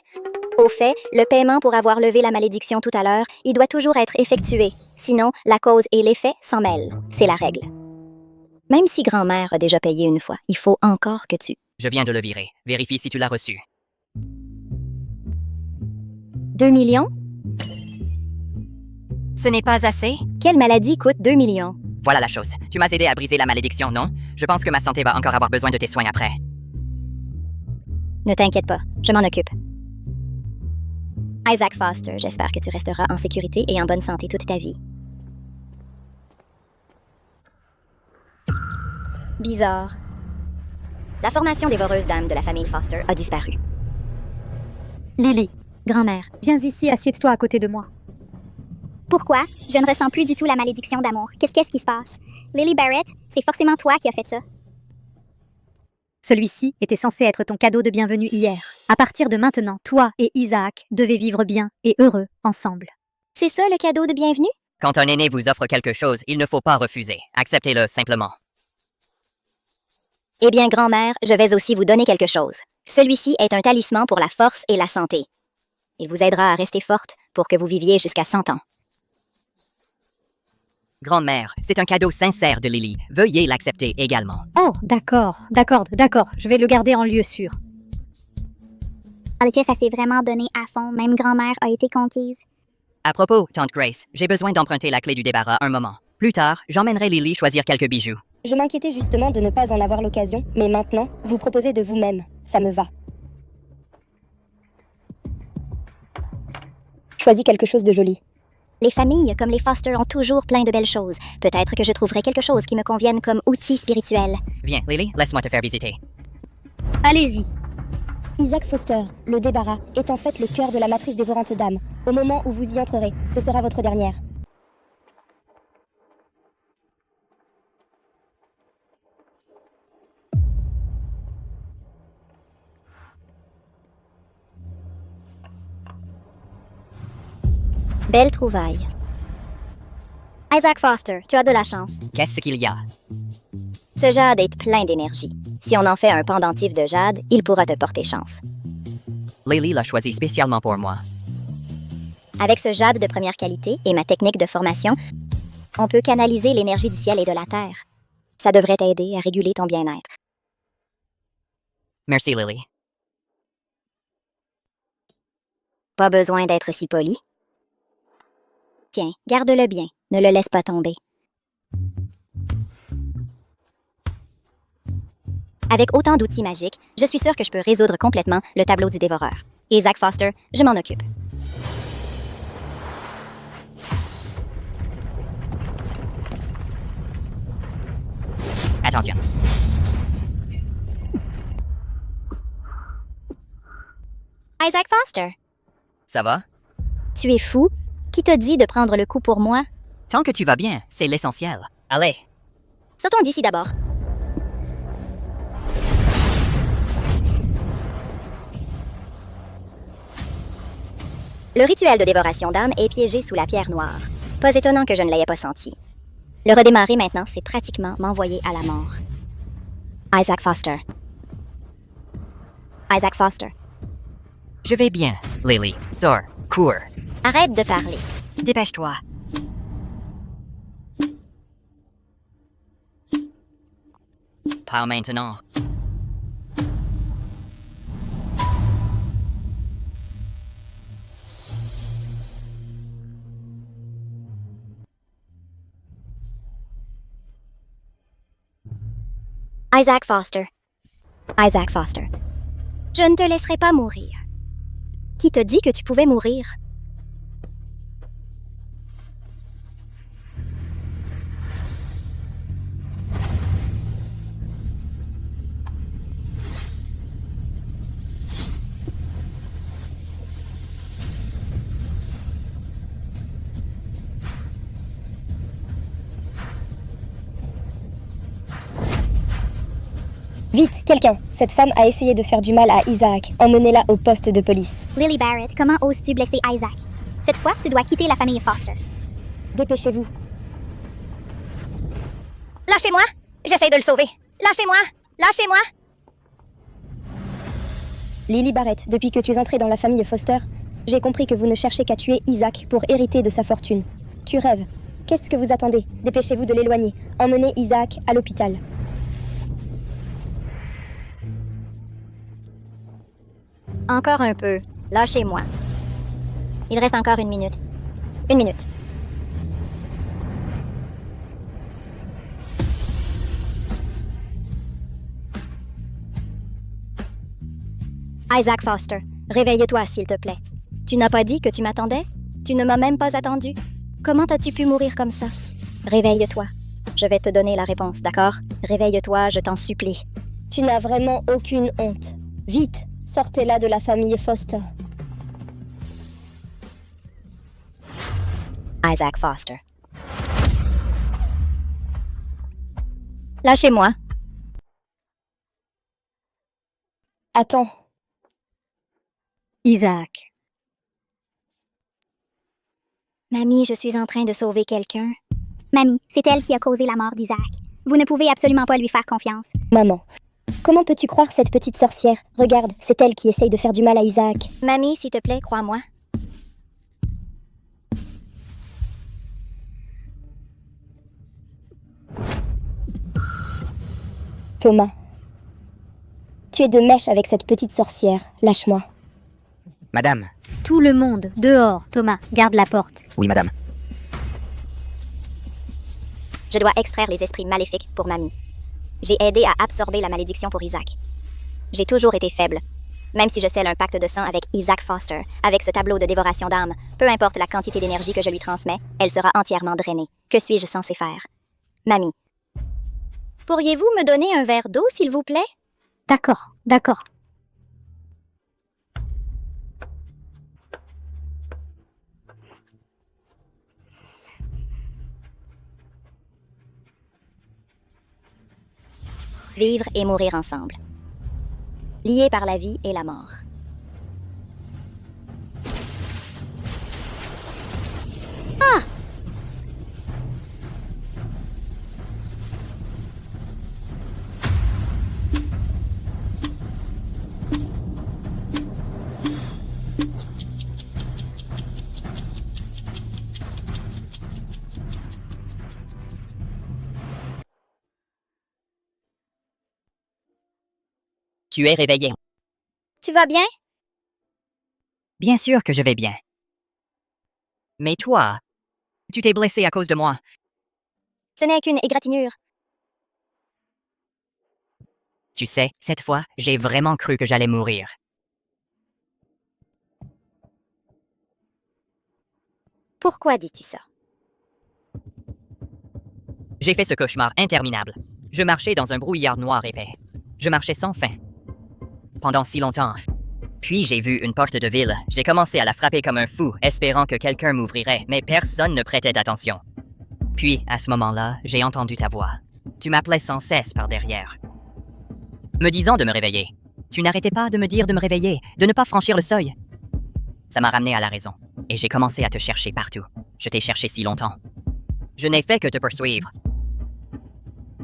au fait, le paiement pour avoir levé la malédiction tout à l'heure, il doit toujours être effectué. Sinon, la cause et l'effet s'en mêlent. C'est la règle. Même si grand-mère a déjà payé une fois, il faut encore que tu... Je viens de le virer. Vérifie si tu l'as reçu. 2 millions? Ce n'est pas assez? Quelle maladie coûte 2 millions? Voilà la chose. Tu m'as aidé à briser la malédiction, non? Je pense que ma santé va encore avoir besoin de tes soins après. Ne t'inquiète pas, je m'en occupe. Isaac Foster, j'espère que tu resteras en sécurité et en bonne santé toute ta vie. Bizarre. La formation dévoreuse d'âme de la famille Foster a disparu. Lily, Grand-mère, viens ici, assieds-toi à côté de moi. Pourquoi? Je ne ressens plus du tout la malédiction d'amour. Qu'est-ce qui se passe? Lily Barrett, c'est forcément toi qui as fait ça. Celui-ci était censé être ton cadeau de bienvenue hier. À partir de maintenant, toi et Isaac devez vivre bien et heureux ensemble. C'est ça le cadeau de bienvenue? Quand un aîné vous offre quelque chose, il ne faut pas refuser. Acceptez-le simplement. Eh bien, grand-mère, je vais aussi vous donner quelque chose. Celui-ci est un talisman pour la force et la santé. Il vous aidera à rester forte pour que vous viviez jusqu'à 100 ans. Grande-mère, c'est un cadeau sincère de Lily. Veuillez l'accepter également. Oh, d'accord. Je vais le garder en lieu sûr. Althea, ça s'est vraiment donné à fond. Même grand-mère a été conquise. À propos, tante Grace, j'ai besoin d'emprunter la clé du débarras un moment. Plus tard, j'emmènerai Lily choisir quelques bijoux. Je m'inquiétais justement de ne pas en avoir l'occasion, mais maintenant, vous proposez de vous-même. Ça me va. Choisis quelque chose de joli. Les familles comme les Foster ont toujours plein de belles choses. Peut-être que je trouverai quelque chose qui me convienne comme outil spirituel. Viens, Lily, laisse-moi te faire visiter. Allez-y. Isaac Foster, le débarras, est en fait le cœur de la matrice dévorante d'âme. Au moment où vous y entrerez, ce sera votre dernière. Belle trouvaille. Isaac Foster, tu as de la chance. Qu'est-ce qu'il y a? Ce jade est plein d'énergie. Si on en fait un pendentif de jade, il pourra te porter chance. Lily l'a choisi spécialement pour moi. Avec ce jade de première qualité et ma technique de formation, on peut canaliser l'énergie du ciel et de la terre. Ça devrait t'aider à réguler ton bien-être. Merci, Lily. Pas besoin d'être si poli. Tiens, garde-le bien. Ne le laisse pas tomber. Avec autant d'outils magiques, je suis sûre que je peux résoudre complètement le tableau du dévoreur. Isaac Foster, je m'en occupe. Attention. Isaac Foster, Ça va? tu es fou? Qui t'a dit de prendre le coup pour moi? Tant que tu vas bien, c'est l'essentiel. Allez. Sortons d'ici d'abord. Le rituel de dévoration d'âme est piégé sous la pierre noire. Pas étonnant que je ne l'ayais pas senti. Le redémarrer maintenant, c'est pratiquement m'envoyer à la mort. Isaac Foster. Isaac Foster. Je vais bien, Lily. Sors, cours. Arrête de parler. Dépêche-toi. Pas maintenant. Isaac Foster. Isaac Foster. Je ne te laisserai pas mourir. Qui t'a dit que tu pouvais mourir? Vite, quelqu'un! Cette femme a essayé de faire du mal à Isaac. Emmenez-la au poste de police. Lily Barrett, comment oses-tu blesser Isaac? Cette fois, tu dois quitter la famille Foster. Dépêchez-vous. Lâchez-moi! J'essaie de le sauver. Lâchez-moi! Lâchez-moi! Lily Barrett, depuis que tu es entrée dans la famille Foster, j'ai compris que vous ne cherchez qu'à tuer Isaac pour hériter de sa fortune. Tu rêves. Qu'est-ce que vous attendez? Dépêchez-vous de l'éloigner. Emmenez Isaac à l'hôpital. Encore un peu. Lâchez-moi. Il reste encore 1 minute. 1 minute. Isaac Foster, réveille-toi s'il te plaît. Tu n'as pas dit que tu m'attendais? Tu ne m'as même pas attendu? Comment as-tu pu mourir comme ça? Réveille-toi. Je vais te donner la réponse, d'accord? Réveille-toi, je t'en supplie. Tu n'as vraiment aucune honte. Vite, sortez-la de la famille Foster. Isaac Foster. Lâchez-moi. Attends. Isaac. Mamie, je suis en train de sauver quelqu'un. Mamie, c'est elle qui a causé la mort d'Isaac. Vous ne pouvez absolument pas lui faire confiance. Maman, comment peux-tu croire cette petite sorcière? Regarde, c'est elle qui essaye de faire du mal à Isaac. Mamie, s'il te plaît, crois-moi. Thomas, tu es de mèche avec cette petite sorcière. Lâche-moi. Madame. Tout le monde, dehors. Thomas, garde la porte. Oui, madame. Je dois extraire les esprits maléfiques pour Mamie. J'ai aidé à absorber la malédiction pour Isaac. J'ai toujours été faible. Même si je scelle un pacte de sang avec Isaac Foster, avec ce tableau de dévoration d'âme, peu importe la quantité d'énergie que je lui transmets, elle sera entièrement drainée. Que suis-je censé faire? Mamie. Pourriez-vous me donner un verre d'eau, s'il vous plaît? D'accord, d'accord. Vivre et mourir ensemble. Liés par la vie et la mort. Ah! Tu es réveillé. Tu vas bien? Bien sûr que je vais bien. Mais toi, tu t'es blessé à cause de moi. Ce n'est qu'une égratignure. Tu sais, cette fois, j'ai vraiment cru que j'allais mourir. Pourquoi dis-tu ça? J'ai fait ce cauchemar interminable. Je marchais dans un brouillard noir épais. Je marchais sans fin. Pendant si longtemps. Puis j'ai vu une porte de ville. J'ai commencé à la frapper comme un fou, espérant que quelqu'un m'ouvrirait, mais personne ne prêtait attention. Puis, à ce moment-là, j'ai entendu ta voix. Tu m'appelais sans cesse par derrière, me disant de me réveiller. Tu n'arrêtais pas de me dire de me réveiller, de ne pas franchir le seuil. Ça m'a ramené à la raison, et j'ai commencé à te chercher partout. Je t'ai cherché si longtemps. Je n'ai fait que te poursuivre.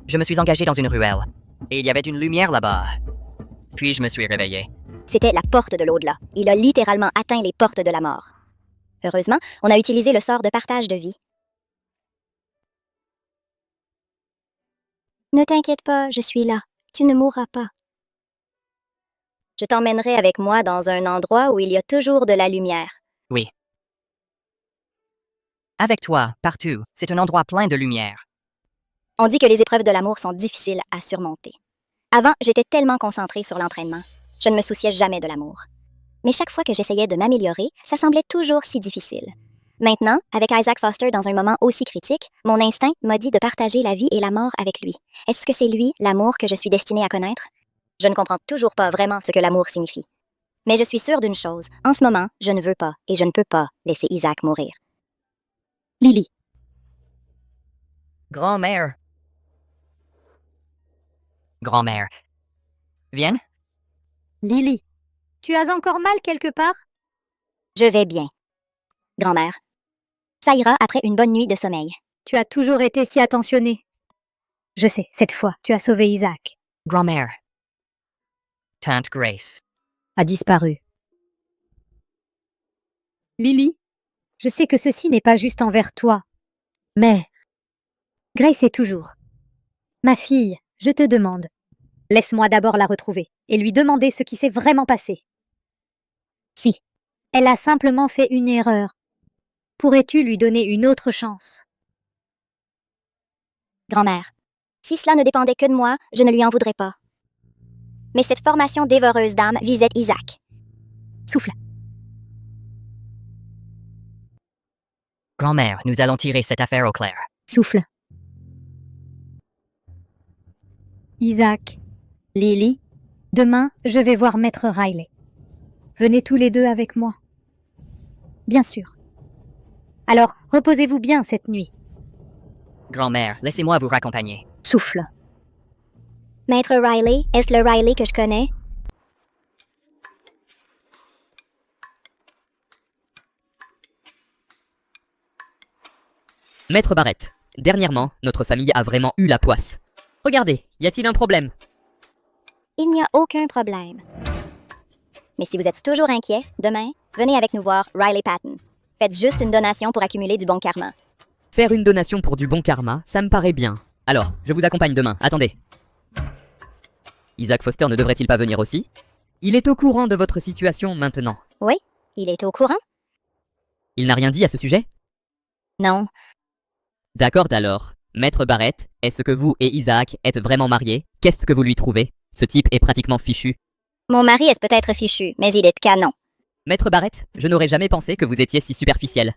Je me suis engagé dans une ruelle, et il y avait une lumière là-bas. Puis je me suis réveillé. C'était la porte de l'au-delà. Il a littéralement atteint les portes de la mort. Heureusement, on a utilisé le sort de partage de vie. Ne t'inquiète pas, je suis là. Tu ne mourras pas. Je t'emmènerai avec moi dans un endroit où il y a toujours de la lumière. Oui. Avec toi, partout, c'est un endroit plein de lumière. On dit que les épreuves de l'amour sont difficiles à surmonter. Avant, j'étais tellement concentrée sur l'entraînement. Je ne me souciais jamais de l'amour. Mais chaque fois que j'essayais de m'améliorer, ça semblait toujours si difficile. Maintenant, avec Isaac Foster dans un moment aussi critique, mon instinct m'a dit de partager la vie et la mort avec lui. Est-ce que c'est lui, l'amour, que je suis destinée à connaître? Je ne comprends toujours pas vraiment ce que l'amour signifie. Mais je suis sûre d'une chose. En ce moment, je ne veux pas et je ne peux pas laisser Isaac mourir. Lily. Grand-mère. Grand-mère. Viens. Lily. Tu as encore mal quelque part? Je vais bien. Grand-mère. Ça ira après une bonne nuit de sommeil. Tu as toujours été si attentionnée. Je sais, cette fois, tu as sauvé Isaac. Grand-mère. Tante Grace. A disparu. Lily, je sais que ceci n'est pas juste envers toi. Mais Grace est toujours. Ma fille, je te demande. Laisse-moi d'abord la retrouver et lui demander ce qui s'est vraiment passé. Si, elle a simplement fait une erreur. Pourrais-tu lui donner une autre chance? Grand-mère, si cela ne dépendait que de moi, je ne lui en voudrais pas. Mais cette formation dévoreuse d'âme visait Isaac. Souffle. Grand-mère, nous allons tirer cette affaire au clair. Souffle. Isaac, Lily, demain, je vais voir Maître Riley. Venez tous les deux avec moi. Bien sûr. Alors, reposez-vous bien cette nuit. Grand-mère, laissez-moi vous raccompagner. Souffle. Maître Riley, est-ce le Riley que je connais? Maître Barrett, dernièrement, notre famille a vraiment eu la poisse. Regardez, y a-t-il un problème? Il n'y a aucun problème. Mais si vous êtes toujours inquiet, demain, venez avec nous voir Riley Patton. Faites juste une donation pour accumuler du bon karma. Faire une donation pour du bon karma, ça me paraît bien. Alors, je vous accompagne demain, attendez. Isaac Foster ne devrait-il pas venir aussi? Il est au courant de votre situation maintenant. Oui, il est au courant? Il n'a rien dit à ce sujet? Non. D'accord alors. Maître Barrett, est-ce que vous et Isaac êtes vraiment mariés? Qu'est-ce que vous lui trouvez? Ce type est pratiquement fichu. Mon mari est peut-être fichu, mais il est de canon. Maître Barrett, je n'aurais jamais pensé que vous étiez si superficiel.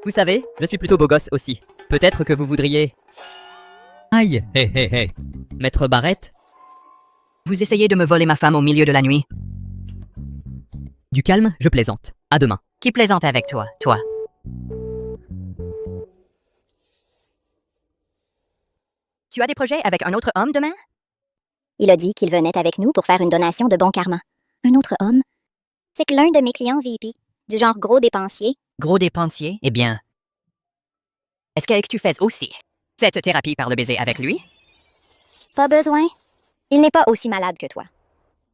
Vous savez, je suis plutôt beau gosse aussi. Peut-être que vous voudriez... Aïe, hé hé hé. Maître Barrett? Vous essayez de me voler ma femme au milieu de la nuit? Du calme, je plaisante. À demain. Qui plaisante avec toi, toi? Tu as des projets avec un autre homme demain? Il a dit qu'il venait avec nous pour faire une donation de bon karma. Un autre homme? C'est que l'un de mes clients VP, du genre gros dépensier. Gros dépensier? Eh bien... Est-ce que tu fais aussi cette thérapie par le baiser avec lui? Pas besoin. Il n'est pas aussi malade que toi.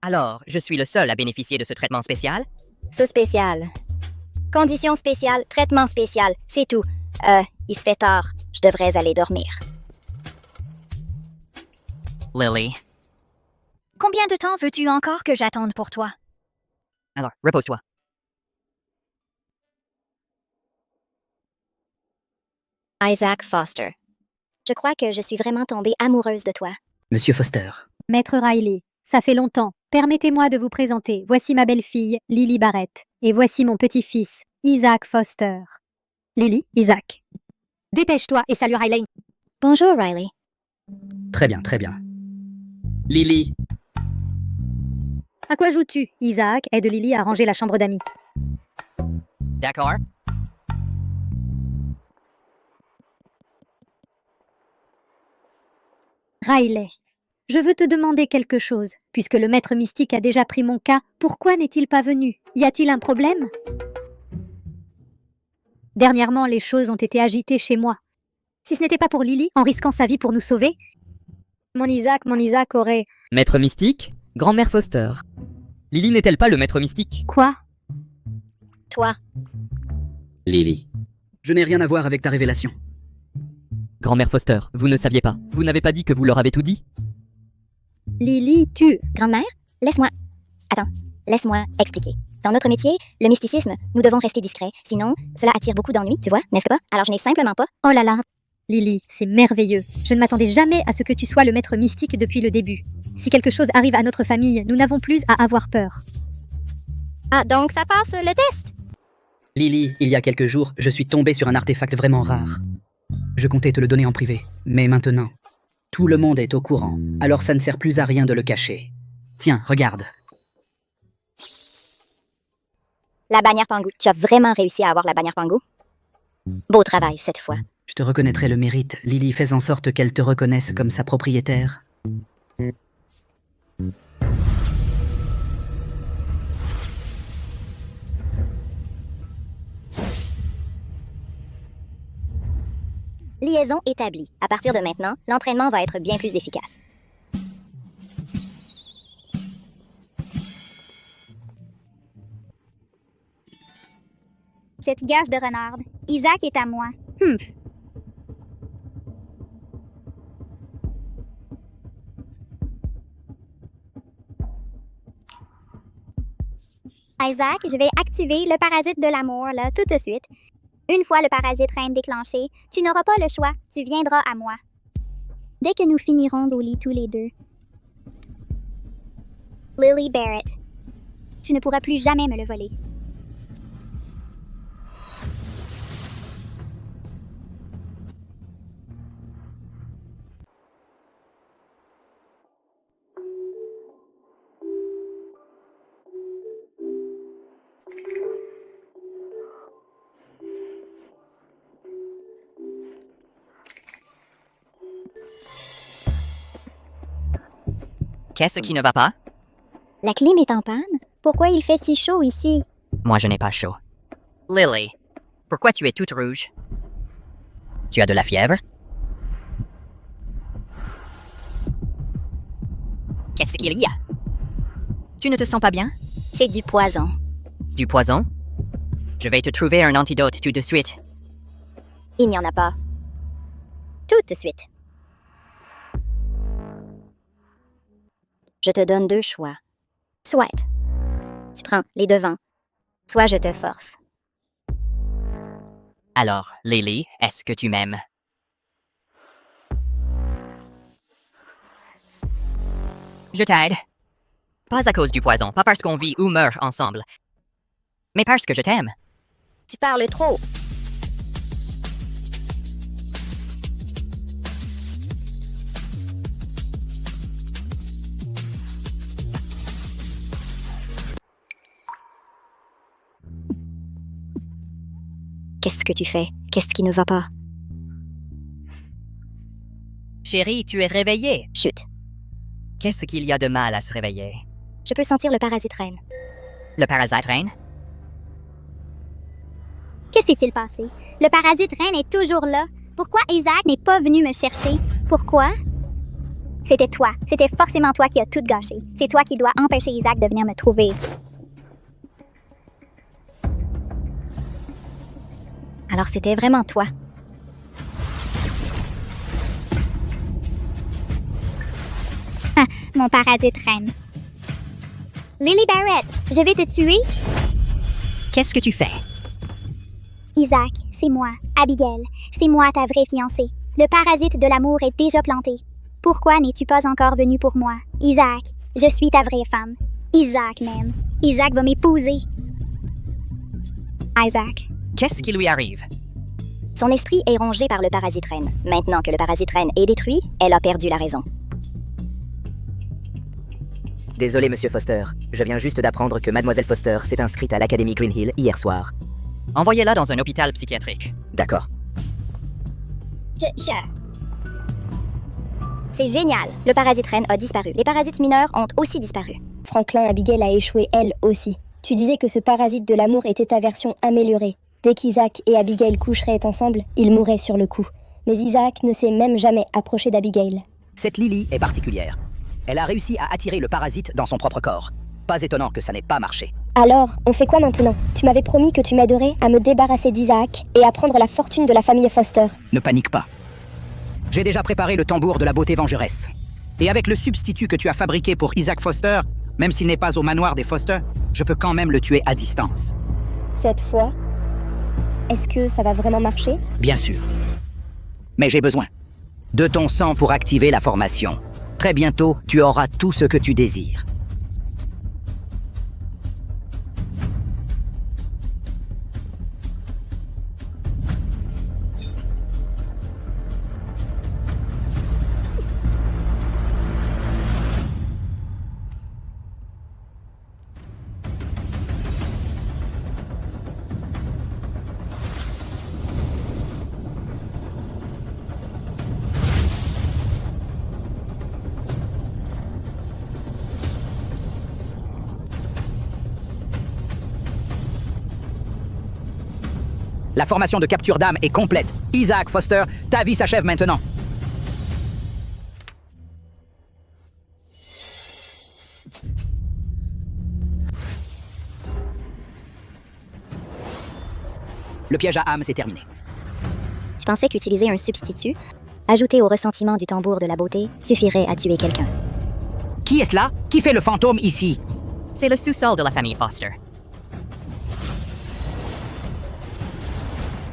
Alors, je suis le seul à bénéficier de ce traitement spécial? Ce spécial. Condition spéciale, traitement spécial, c'est tout. Il se fait tard. Je devrais aller dormir. Lily. Combien de temps veux-tu encore que j'attende pour toi? Alors, repose-toi. Isaac Foster. Je crois que je suis vraiment tombée amoureuse de toi. Monsieur Foster. Maître Riley, ça fait longtemps. Permettez-moi de vous présenter. Voici ma belle-fille, Lily Barrett. Et voici mon petit-fils, Isaac Foster. Lily, Isaac. Dépêche-toi et salue Riley. Bonjour, Riley. Très bien, très bien. Lily, À quoi joues-tu? Isaac aide Lily à ranger la chambre d'amis. D'accord. Riley, je veux te demander quelque chose. Puisque le maître mystique a déjà pris mon cas, pourquoi n'est-il pas venu? Y a-t-il un problème? Dernièrement, les choses ont été agitées chez moi. Si ce n'était pas pour Lily, en risquant sa vie pour nous sauver, mon Isaac aurait... Maître mystique? Grand-mère Foster. Lily n'est-elle pas le maître mystique? Quoi? Toi. Lily. Je n'ai rien à voir avec ta révélation. Grand-mère Foster, vous ne saviez pas. Vous n'avez pas dit que vous leur avez tout dit? Lily, tu... Grand-mère, laisse-moi... Attends, laisse-moi expliquer. Dans notre métier, le mysticisme, nous devons rester discrets. Sinon, cela attire beaucoup d'ennuis, tu vois, n'est-ce pas? Alors je n'ai simplement pas... Oh là là. Lily, c'est merveilleux. Je ne m'attendais jamais à ce que tu sois le maître mystique depuis le début. Si quelque chose arrive à notre famille, nous n'avons plus à avoir peur. Ah, donc ça passe le test? Lily, il y a quelques jours, je suis tombé sur un artefact vraiment rare. Je comptais te le donner en privé, mais maintenant, tout le monde est au courant, alors ça ne sert plus à rien de le cacher. Tiens, regarde. La bannière Pangu. Tu as vraiment réussi à avoir la bannière Pangu? Beau travail cette fois. Je te reconnaîtrai le mérite. Lily, fais en sorte qu'elle te reconnaisse comme sa propriétaire. Liaison établie. À partir de maintenant, l'entraînement va être bien plus efficace. Cette gaze de renarde. Isaac est à moi. Isaac, je vais activer le parasite de l'amour, là, tout de suite. Une fois le parasite reine déclenché, tu n'auras pas le choix, tu viendras à moi. Dès que nous finirons au lit tous les deux. Lily Barrett, tu ne pourras plus jamais me le voler. Qu'est-ce qui ne va pas? La clim est en panne? Pourquoi il fait si chaud ici? Moi, je n'ai pas chaud. Lily, pourquoi tu es toute rouge? Tu as de la fièvre? Qu'est-ce qu'il y a? Tu ne te sens pas bien? C'est du poison. Du poison? Je vais te trouver un antidote tout de suite. Il n'y en a pas. Tout de suite. Je te donne 2 choix. Soit tu prends les devants, soit je te force. Alors, Lily, est-ce que tu m'aimes? Je t'aide. Pas à cause du poison, pas parce qu'on vit ou meurt ensemble, mais parce que je t'aime. Tu parles trop. Qu'est-ce que tu fais? Qu'est-ce qui ne va pas? Chérie, tu es réveillée. Chut. Qu'est-ce qu'il y a de mal à se réveiller? Je peux sentir le parasite reine. Le parasite reine? Que s'est-il passé? Le parasite reine est toujours là. Pourquoi Isaac n'est pas venu me chercher? Pourquoi? C'était toi. C'était forcément toi qui as tout gâché. C'est toi qui dois empêcher Isaac de venir me trouver. Alors c'était vraiment toi. Ah, mon parasite reine. Lily Barrett, je vais te tuer? Qu'est-ce que tu fais? Isaac, c'est moi, Abigail. C'est moi ta vraie fiancée. Le parasite de l'amour est déjà planté. Pourquoi n'es-tu pas encore venu pour moi? Isaac, je suis ta vraie femme. Isaac même. Isaac va m'épouser. Isaac. Qu'est-ce qui lui arrive? Son esprit est rongé par le parasite reine. Maintenant que le parasite reine est détruit, elle a perdu la raison. Désolé, Monsieur Foster. Je viens juste d'apprendre que Mademoiselle Foster s'est inscrite à l'Académie Green Hill hier soir. Envoyez-la dans un hôpital psychiatrique. D'accord. C'est génial. Le parasite reine a disparu. Les parasites mineurs ont aussi disparu. Franklin, Abigail a échoué elle aussi. Tu disais que ce parasite de l'amour était ta version améliorée. Dès qu'Isaac et Abigail coucheraient ensemble, ils mourraient sur le coup. Mais Isaac ne s'est même jamais approché d'Abigail. Cette Lily est particulière. Elle a réussi à attirer le parasite dans son propre corps. Pas étonnant que ça n'ait pas marché. Alors, on fait quoi maintenant? Tu m'avais promis que tu m'aiderais à me débarrasser d'Isaac et à prendre la fortune de la famille Foster. Ne panique pas. J'ai déjà préparé le tambour de la beauté vengeresse. Et avec le substitut que tu as fabriqué pour Isaac Foster, même s'il n'est pas au manoir des Foster, je peux quand même le tuer à distance. Cette fois, est-ce que ça va vraiment marcher? Bien sûr. Mais j'ai besoin de ton sang pour activer la formation. Très bientôt, tu auras tout ce que tu désires. La formation de capture d'âme est complète. Isaac Foster, ta vie s'achève maintenant. Le piège à âme, c'est terminé. Tu pensais qu'utiliser un substitut, ajouté au ressentiment du tambour de la beauté, suffirait à tuer quelqu'un. Qui est-ce là? Qui fait le fantôme ici? C'est le sous-sol de la famille Foster.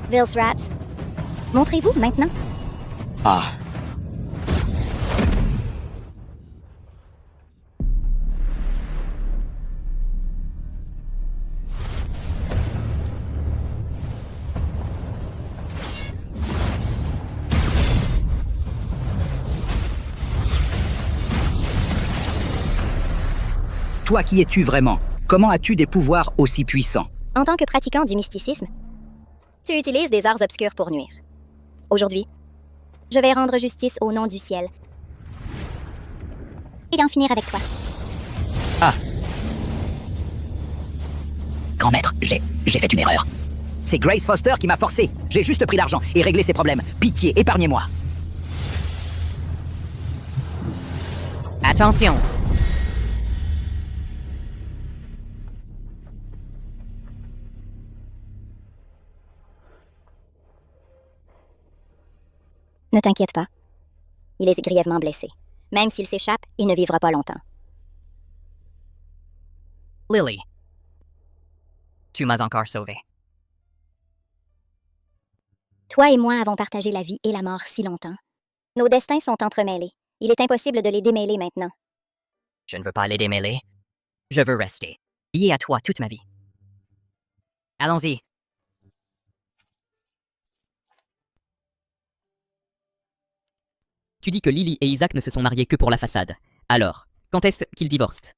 Vils Rats, montrez-vous maintenant. Ah. Toi, qui es-tu vraiment? Comment as-tu des pouvoirs aussi puissants? En tant que pratiquant du mysticisme, tu utilises des arts obscurs pour nuire. Aujourd'hui, je vais rendre justice au nom du ciel et en finir avec toi. Ah. Grand maître, j'ai fait une erreur. C'est Grace Foster qui m'a forcé. J'ai juste pris l'argent et réglé ses problèmes. Pitié, épargnez-moi. Attention. Ne t'inquiète pas. Il est grièvement blessé. Même s'il s'échappe, il ne vivra pas longtemps. Lily. Tu m'as encore sauvé. Toi et moi avons partagé la vie et la mort si longtemps. Nos destins sont entremêlés. Il est impossible de les démêler maintenant. Je ne veux pas les démêler. Je veux rester lié à toi toute ma vie. Allons-y. Tu dis que Lily et Isaac ne se sont mariés que pour la façade. Alors, quand est-ce qu'ils divorcent?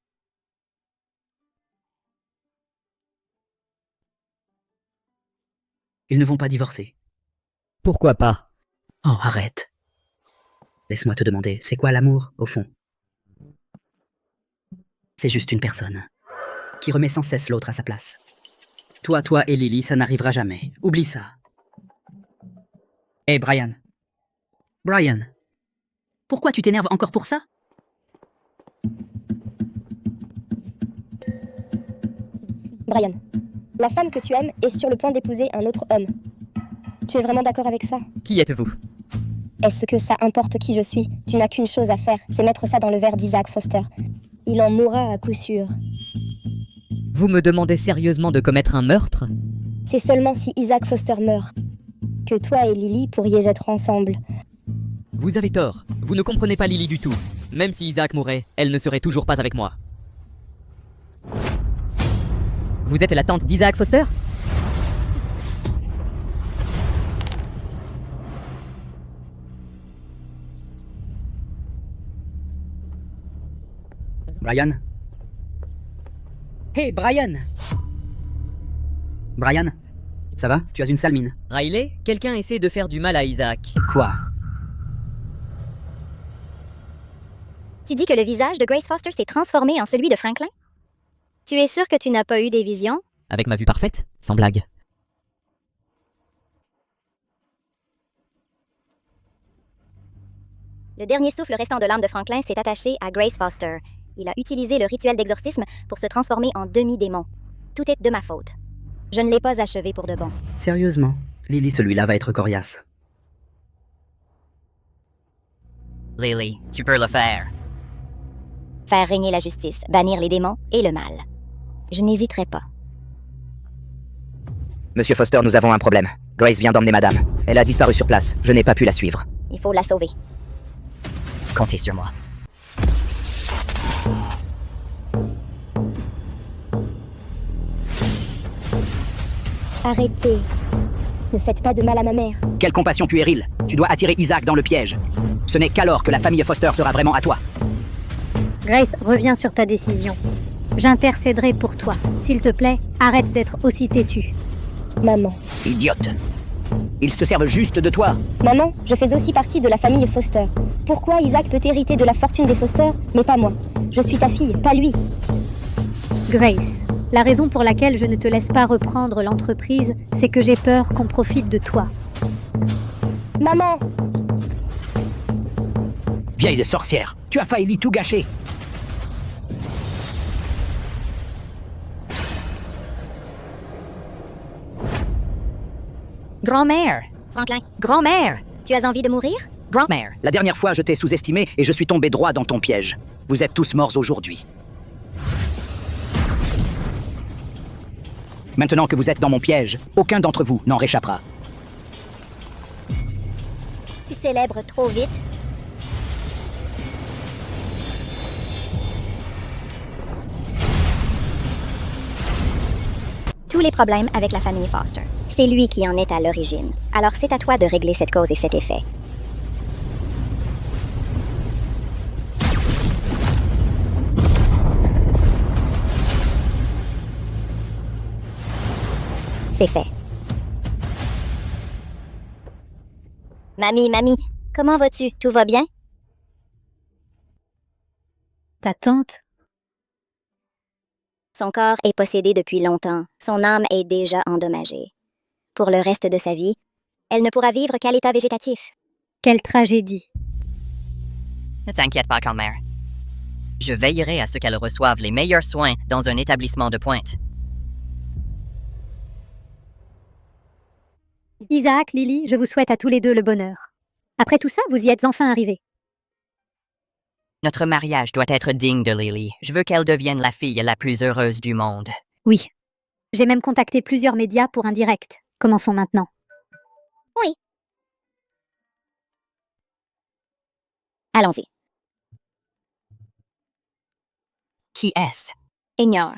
Ils ne vont pas divorcer. Pourquoi pas? Oh, arrête. Laisse-moi te demander, c'est quoi l'amour, au fond? C'est juste une personne qui remet sans cesse l'autre à sa place. Toi et Lily, ça n'arrivera jamais. Oublie ça. Hé, Brian. Brian. Pourquoi tu t'énerves encore pour ça? Brian, la femme que tu aimes est sur le point d'épouser un autre homme. Tu es vraiment d'accord avec ça? Qui êtes-vous? Est-ce que ça importe qui je suis? Tu n'as qu'une chose à faire, c'est mettre ça dans le verre d'Isaac Foster. Il en mourra à coup sûr. Vous me demandez sérieusement de commettre un meurtre? C'est seulement si Isaac Foster meurt que toi et Lily pourriez être ensemble. Vous avez tort. Vous ne comprenez pas Lily du tout. Même si Isaac mourait, elle ne serait toujours pas avec moi. Vous êtes la tante d'Isaac Foster? Brian? Hé, Brian! Brian? Ça va? Tu as une sale mine. Riley, quelqu'un essaie de faire du mal à Isaac. Quoi? Tu dis que le visage de Grace Foster s'est transformé en celui de Franklin? Tu es sûr que tu n'as pas eu des visions? Avec ma vue parfaite? Sans blague. Le dernier souffle restant de l'âme de Franklin s'est attaché à Grace Foster. Il a utilisé le rituel d'exorcisme pour se transformer en demi-démon. Tout est de ma faute. Je ne l'ai pas achevé pour de bon. Sérieusement, Lily, celui-là va être coriace. Lily, tu peux le faire. Faire régner la justice, bannir les démons et le mal. Je n'hésiterai pas. Monsieur Foster, nous avons un problème. Grace vient d'emmener madame. Elle a disparu sur place. Je n'ai pas pu la suivre. Il faut la sauver. Comptez sur moi. Arrêtez. Ne faites pas de mal à ma mère. Quelle compassion puérile. Tu dois attirer Isaac dans le piège. Ce n'est qu'alors que la famille Foster sera vraiment à toi. Grace, reviens sur ta décision. J'intercéderai pour toi. S'il te plaît, arrête d'être aussi têtue. Maman. Idiote. Ils se servent juste de toi. Maman, je fais aussi partie de la famille Foster. Pourquoi Isaac peut hériter de la fortune des Foster, mais pas moi? Je suis ta fille, pas lui. Grace, la raison pour laquelle je ne te laisse pas reprendre l'entreprise, c'est que j'ai peur qu'on profite de toi. Maman! Vieille sorcière, tu as failli tout gâcher. Grand-mère! Franklin, Grand-mère! tu as envie de mourir? Grand-mère! La dernière fois, je t'ai sous-estimé et je suis tombé droit dans ton piège. Vous êtes tous morts aujourd'hui. Maintenant que vous êtes dans mon piège, aucun d'entre vous n'en réchappera. Tu célèbres trop vite. Tous les problèmes avec la famille Foster. C'est lui qui en est à l'origine. Alors c'est à toi de régler cette cause et cet effet. C'est fait. Mamie, comment vas-tu? Tout va bien? Ta tante? Son corps est possédé depuis longtemps. Son âme est déjà endommagée. pour le reste de sa vie. Elle ne pourra vivre qu'à l'état végétatif. Quelle tragédie. Ne t'inquiète pas, grand-mère. Je veillerai à ce qu'elle reçoive les meilleurs soins dans un établissement de pointe. Isaac, Lily, je vous souhaite à tous les deux le bonheur. Après tout ça, vous y êtes enfin arrivés. Notre mariage doit être digne de Lily. Je veux qu'elle devienne la fille la plus heureuse du monde. Oui. J'ai même contacté plusieurs médias pour un direct. Commençons maintenant. Oui. Allons-y. Qui est-ce? Ignore.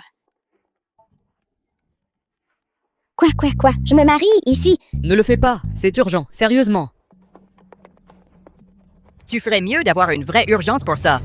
Quoi? Je me marie ici. Ne le fais pas, c'est urgent, sérieusement. Tu ferais mieux d'avoir une vraie urgence pour ça.